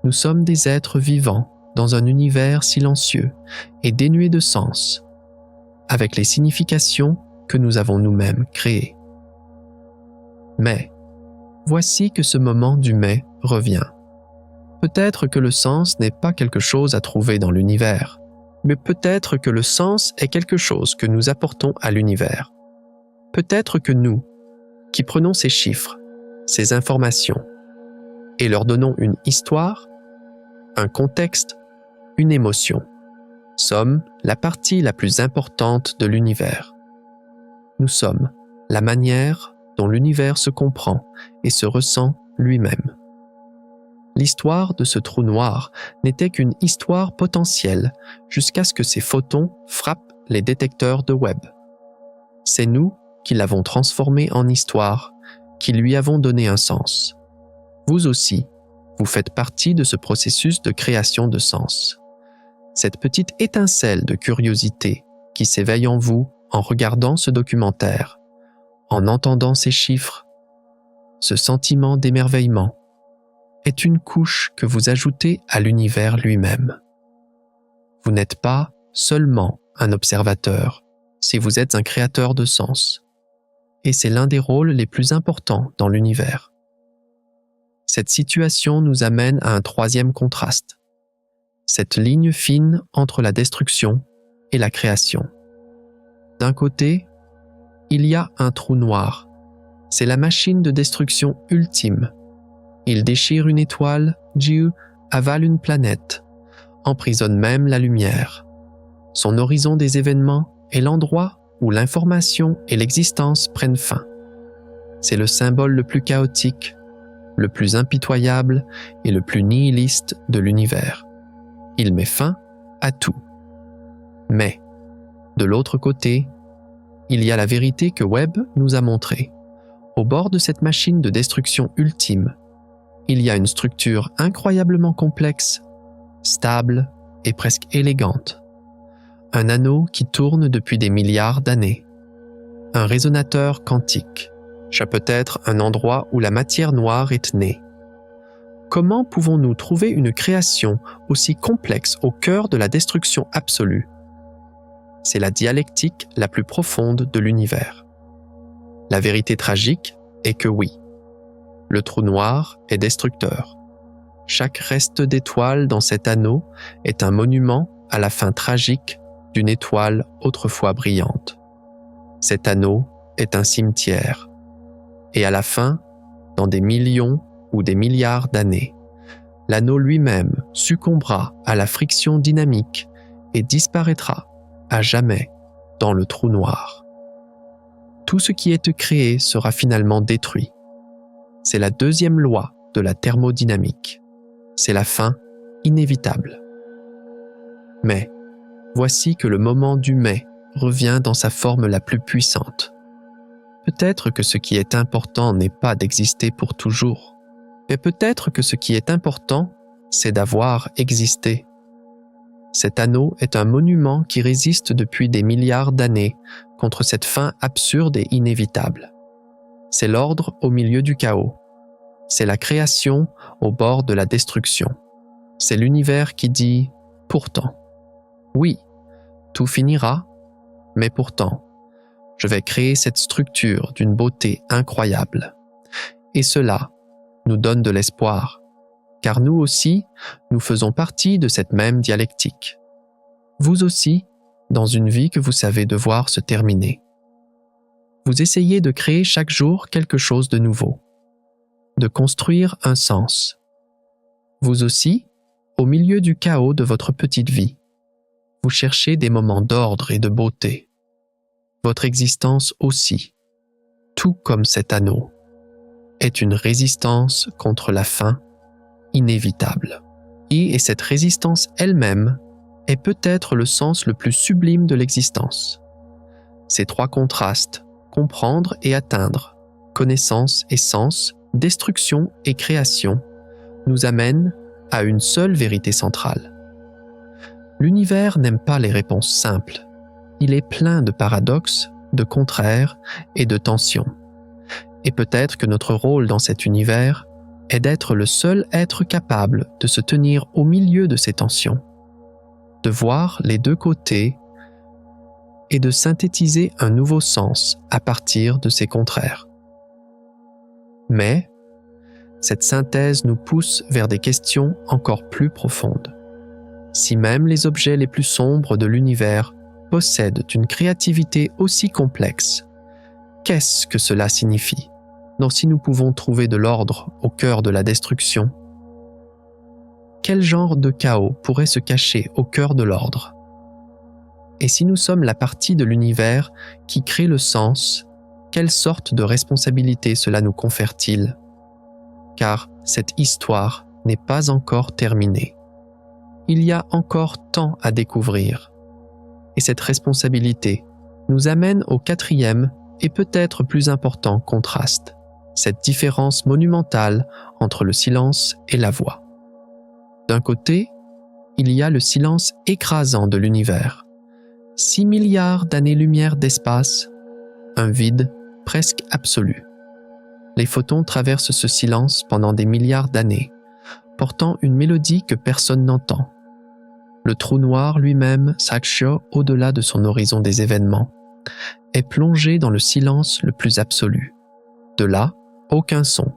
Nous sommes des êtres vivants dans un univers silencieux et dénué de sens, avec les significations que nous avons nous-mêmes créées. Mais, voici que ce moment du mais revient. Peut-être que le sens n'est pas quelque chose à trouver dans l'univers, mais peut-être que le sens est quelque chose que nous apportons à l'univers. Peut-être que nous, qui prenons ces chiffres, ces informations, et leur donnons une histoire, un contexte, une émotion, sommes la partie la plus importante de l'univers. Nous sommes la manière dont l'univers se comprend et se ressent lui-même. L'histoire de ce trou noir n'était qu'une histoire potentielle jusqu'à ce que ces photons frappent les détecteurs de Webb. C'est nous qui l'avons transformé en histoire, qui lui avons donné un sens. Vous aussi, vous faites partie de ce processus de création de sens. Cette petite étincelle de curiosité qui s'éveille en vous en regardant ce documentaire, en entendant ces chiffres, ce sentiment d'émerveillement, est une couche que vous ajoutez à l'univers lui-même. Vous n'êtes pas seulement un observateur, si vous êtes un créateur de sens. Et c'est l'un des rôles les plus importants dans l'univers. Cette situation nous amène à un troisième contraste. Cette ligne fine entre la destruction et la création. D'un côté, il y a un trou noir. C'est la machine de destruction ultime. Il déchire une étoile, avale une planète, emprisonne même la lumière. Son horizon des événements est l'endroit où l'information et l'existence prennent fin. C'est le symbole le plus chaotique, le plus impitoyable et le plus nihiliste de l'univers. Il met fin à tout. Mais, de l'autre côté, il y a la vérité que Webb nous a montrée. Au bord de cette machine de destruction ultime, il y a une structure incroyablement complexe, stable et presque élégante. Un anneau qui tourne depuis des milliards d'années. Un résonateur quantique, peut-être un endroit où la matière noire est née. Comment pouvons-nous trouver une création aussi complexe au cœur de la destruction absolue? C'est la dialectique la plus profonde de l'univers. La vérité tragique est que oui, le trou noir est destructeur. Chaque reste d'étoile dans cet anneau est un monument à la fin tragique d'une étoile autrefois brillante. Cet anneau est un cimetière. Et à la fin, dans des millions ou des milliards d'années, l'anneau lui-même succombera à la friction dynamique et disparaîtra à jamais dans le trou noir. Tout ce qui est créé sera finalement détruit. C'est la deuxième loi de la thermodynamique. C'est la fin inévitable. Mais voici que le moment du mais revient dans sa forme la plus puissante. Peut-être que ce qui est important n'est pas d'exister pour toujours, mais peut-être que ce qui est important, c'est d'avoir existé. Cet anneau est un monument qui résiste depuis des milliards d'années contre cette fin absurde et inévitable. C'est l'ordre au milieu du chaos. C'est la création au bord de la destruction. C'est l'univers qui dit « pourtant ». Oui, tout finira, mais pourtant, je vais créer cette structure d'une beauté incroyable. Et cela nous donne de l'espoir, car nous aussi, nous faisons partie de cette même dialectique. Vous aussi, dans une vie que vous savez devoir se terminer. Vous essayez de créer chaque jour quelque chose de nouveau, de construire un sens. Vous aussi, au milieu du chaos de votre petite vie, vous cherchez des moments d'ordre et de beauté. Votre existence aussi, tout comme cet anneau, est une résistance contre la fin inévitable. Et cette résistance elle-même est peut-être le sens le plus sublime de l'existence. Ces trois contrastes, comprendre et atteindre, connaissance et sens, destruction et création, nous amènent à une seule vérité centrale. L'univers n'aime pas les réponses simples. Il est plein de paradoxes, de contraires et de tensions. Et peut-être que notre rôle dans cet univers est d'être le seul être capable de se tenir au milieu de ces tensions, de voir les deux côtés et de synthétiser un nouveau sens à partir de ces contraires. Mais cette synthèse nous pousse vers des questions encore plus profondes. Si même les objets les plus sombres de l'univers possèdent une créativité aussi complexe, qu'est-ce que cela signifie? Donc si nous pouvons trouver de l'ordre au cœur de la destruction, quel genre de chaos pourrait se cacher au cœur de l'ordre? Et si nous sommes la partie de l'univers qui crée le sens, quelle sorte de responsabilité cela nous confère-t-il? Car cette histoire n'est pas encore terminée. Il y a encore tant à découvrir. Et cette responsabilité nous amène au quatrième et peut-être plus important contraste, cette différence monumentale entre le silence et la voix. D'un côté, il y a le silence écrasant de l'univers. 6 milliards d'années-lumière d'espace, un vide presque absolu. Les photons traversent ce silence pendant des milliards d'années, portant une mélodie que personne n'entend. Le trou noir lui-même, Saksha, au-delà de son horizon des événements, est plongé dans le silence le plus absolu. De là, aucun son,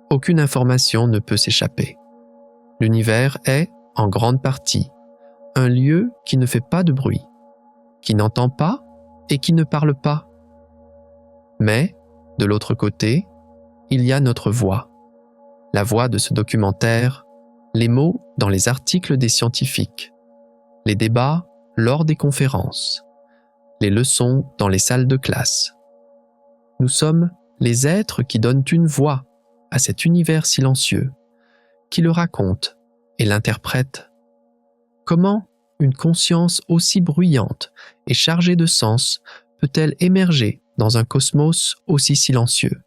aucune information ne peut s'échapper. L'univers est, en grande partie, un lieu qui ne fait pas de bruit, qui n'entend pas et qui ne parle pas. Mais, de l'autre côté, il y a notre voix, la voix de ce documentaire, les mots dans les articles des scientifiques, les débats lors des conférences, les leçons dans les salles de classe. Nous sommes les êtres qui donnent une voix à cet univers silencieux, qui le raconte et l'interprète? Comment une conscience aussi bruyante et chargée de sens peut-elle émerger dans un cosmos aussi silencieux?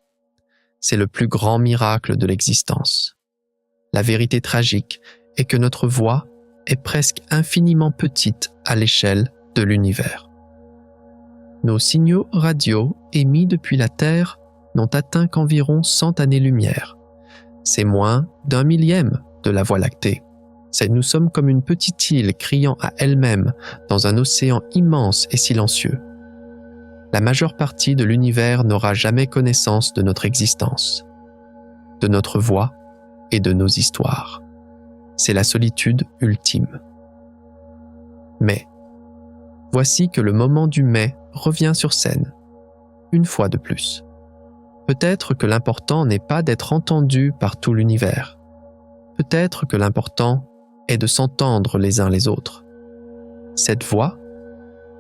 C'est le plus grand miracle de l'existence. La vérité tragique est que notre voix est presque infiniment petite à l'échelle de l'univers. Nos signaux radio émis depuis la Terre n'ont atteint qu'environ 100 années-lumière. C'est moins d'1 millième de la Voie lactée. Nous sommes comme une petite île criant à elle-même dans un océan immense et silencieux. La majeure partie de l'univers n'aura jamais connaissance de notre existence, de notre voix et de nos histoires. C'est la solitude ultime. Mais, voici que le moment du mais revient sur scène, une fois de plus. Peut-être que l'important n'est pas d'être entendu par tout l'univers. Peut-être que l'important est de s'entendre les uns les autres. Cette voix,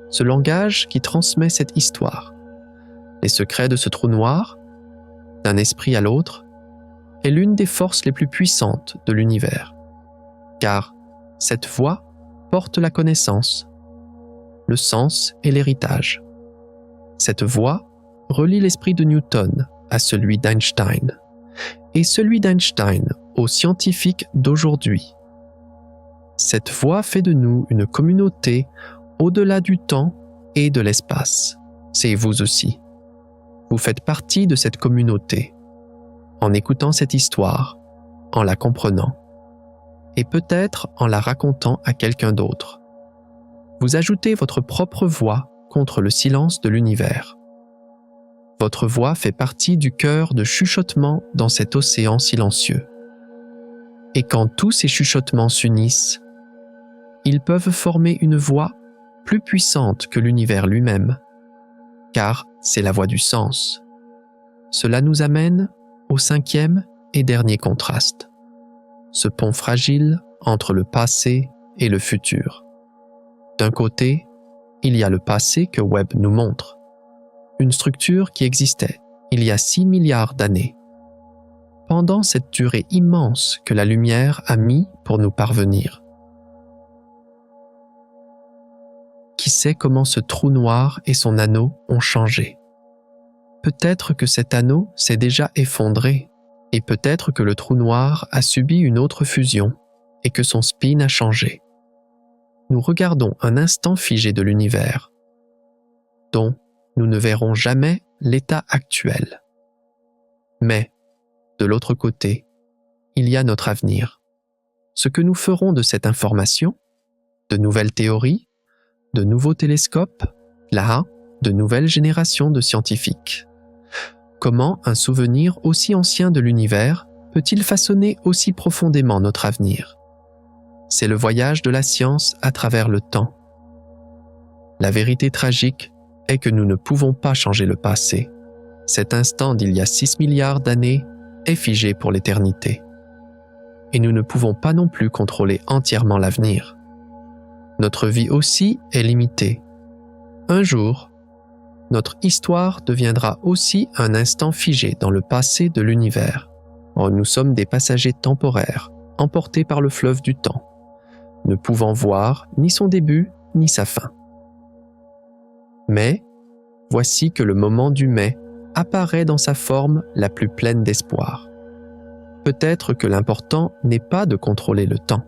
ce langage qui transmet cette histoire, les secrets de ce trou noir, d'un esprit à l'autre, est l'une des forces les plus puissantes de l'univers. Car cette voix porte la connaissance, le sens et l'héritage. Cette voix relie l'esprit de Newton à celui d'Einstein, et celui d'Einstein aux scientifiques d'aujourd'hui. Cette voix fait de nous une communauté au-delà du temps et de l'espace. C'est vous aussi. Vous faites partie de cette communauté, en écoutant cette histoire, en la comprenant, et peut-être en la racontant à quelqu'un d'autre. Vous ajoutez votre propre voix contre le silence de l'univers. Votre voix fait partie du chœur de chuchotements dans cet océan silencieux. Et quand tous ces chuchotements s'unissent, ils peuvent former une voix plus puissante que l'univers lui-même, car c'est la voix du sens. Cela nous amène au 5e et dernier contraste, ce pont fragile entre le passé et le futur. D'un côté, il y a le passé que Webb nous montre, une structure qui existait il y a 6 milliards d'années. Pendant cette durée immense que la lumière a mis pour nous parvenir. Qui sait comment ce trou noir et son anneau ont changé? Peut-être que cet anneau s'est déjà effondré, et peut-être que le trou noir a subi une autre fusion et que son spin a changé. Nous regardons un instant figé de l'univers, dont nous ne verrons jamais l'état actuel. Mais, de l'autre côté, il y a notre avenir. Ce que nous ferons de cette information, de nouvelles théories, de nouveaux télescopes, là, de nouvelles générations de scientifiques. Comment un souvenir aussi ancien de l'univers peut-il façonner aussi profondément notre avenir? C'est le voyage de la science à travers le temps. La vérité tragique est que nous ne pouvons pas changer le passé. Cet instant d'il y a 6 milliards d'années est figé pour l'éternité. Et nous ne pouvons pas non plus contrôler entièrement l'avenir. Notre vie aussi est limitée. Un jour, notre histoire deviendra aussi un instant figé dans le passé de l'univers. Nous sommes des passagers temporaires, emportés par le fleuve du temps, ne pouvant voir ni son début ni sa fin. Mais, voici que le moment du mais apparaît dans sa forme la plus pleine d'espoir. Peut-être que l'important n'est pas de contrôler le temps.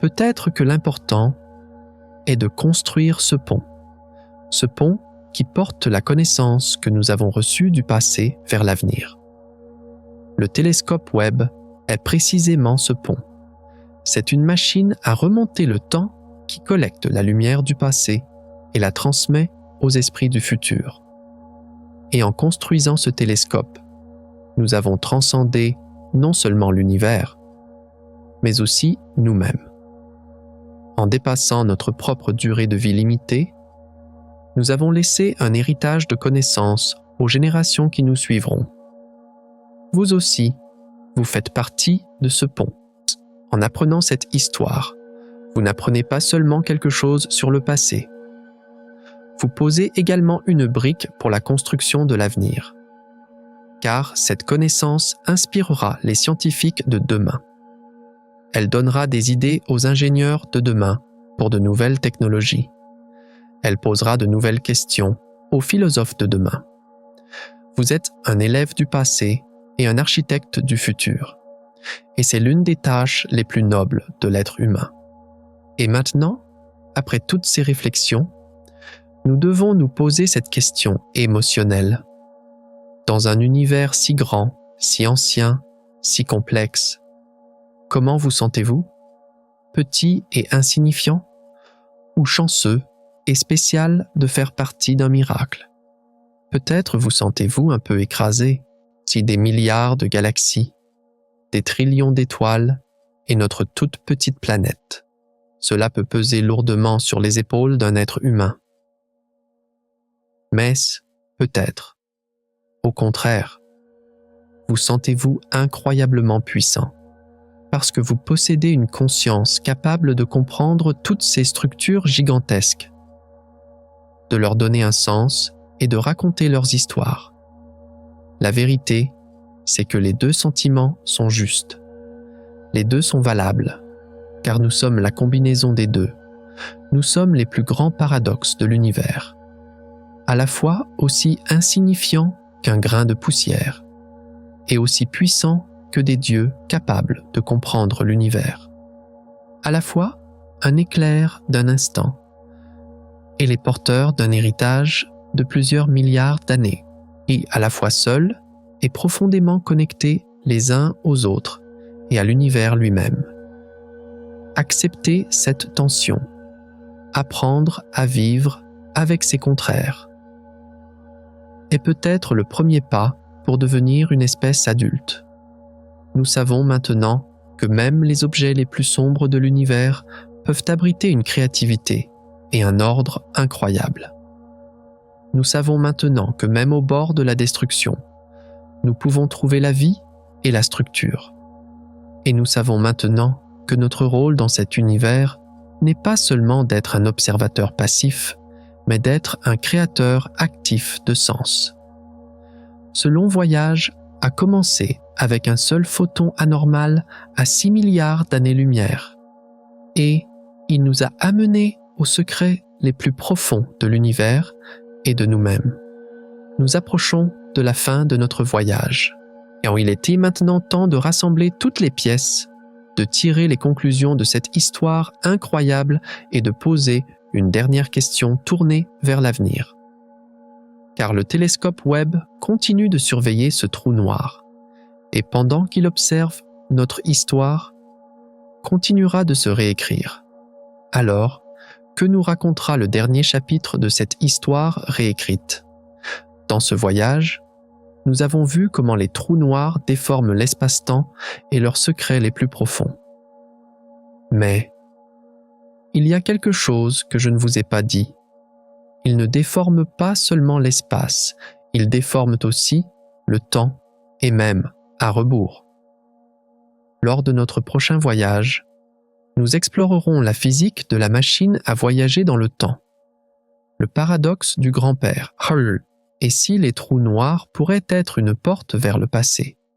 Peut-être que l'important est de construire ce pont qui porte la connaissance que nous avons reçue du passé vers l'avenir. Le télescope Webb est précisément ce pont. C'est une machine à remonter le temps qui collecte la lumière du passé et la transmet aux esprits du futur. Et en construisant ce télescope, nous avons transcendé non seulement l'univers, mais aussi nous-mêmes. En dépassant notre propre durée de vie limitée, nous avons laissé un héritage de connaissances aux générations qui nous suivront. Vous aussi, vous faites partie de ce pont. En apprenant cette histoire, vous n'apprenez pas seulement quelque chose sur le passé. Vous posez également une brique pour la construction de l'avenir. car cette connaissance inspirera les scientifiques de demain. Elle donnera des idées aux ingénieurs de demain pour de nouvelles technologies. Elle posera de nouvelles questions aux philosophes de demain. Vous êtes un élève du passé et un architecte du futur. Et c'est l'une des tâches les plus nobles de l'être humain. Et maintenant, après toutes ces réflexions, nous devons nous poser cette question émotionnelle. Dans un univers si grand, si ancien, si complexe, comment vous sentez-vous? Petit et insignifiant? Ou chanceux et spécial de faire partie d'un miracle? Peut-être vous sentez-vous un peu écrasé si des milliards de galaxies, des trillions d'étoiles et notre toute petite planète. Cela peut peser lourdement sur les épaules d'un être humain. Mais peut-être, au contraire, vous sentez-vous incroyablement puissant parce que vous possédez une conscience capable de comprendre toutes ces structures gigantesques, de leur donner un sens et de raconter leurs histoires. La vérité, c'est que les deux sentiments sont justes. Les deux sont valables, car nous sommes la combinaison des deux. Nous sommes les plus grands paradoxes de l'univers, à la fois aussi insignifiants qu'un grain de poussière, et aussi puissants que des dieux capables de comprendre l'univers. À la fois un éclair d'un instant, et les porteurs d'un héritage de plusieurs milliards d'années, et à la fois seuls et profondément connectés les uns aux autres et à l'univers lui-même. Accepter cette tension, apprendre à vivre avec ses contraires, est peut-être le premier pas pour devenir une espèce adulte. Nous savons maintenant que même les objets les plus sombres de l'univers peuvent abriter une créativité et un ordre incroyable. Nous savons maintenant que même au bord de la destruction, nous pouvons trouver la vie et la structure. Et nous savons maintenant que notre rôle dans cet univers n'est pas seulement d'être un observateur passif, mais d'être un créateur actif de sens. Ce long voyage a commencé avec un seul photon anormal à 6 milliards d'années-lumière, et il nous a amenés aux secrets les plus profonds de l'univers et de nous-mêmes. Nous approchons de la fin de notre voyage, et il était maintenant temps de rassembler toutes les pièces, de tirer les conclusions de cette histoire incroyable et de poser une dernière question tournée vers l'avenir. Car le télescope Webb continue de surveiller ce trou noir, et pendant qu'il observe, notre histoire continuera de se réécrire. Alors, que nous racontera le dernier chapitre de cette histoire réécrite? Dans ce voyage, nous avons vu comment les trous noirs déforment l'espace-temps et leurs secrets les plus profonds. Mais il y a quelque chose que je ne vous ai pas dit. Ils ne déforment pas seulement l'espace, ils déforment aussi le temps et même à rebours. Lors de notre prochain voyage, nous explorerons la physique de la machine à voyager dans le temps, le paradoxe du grand-père, Hubble, et si les trous noirs pourraient être une porte vers le passé.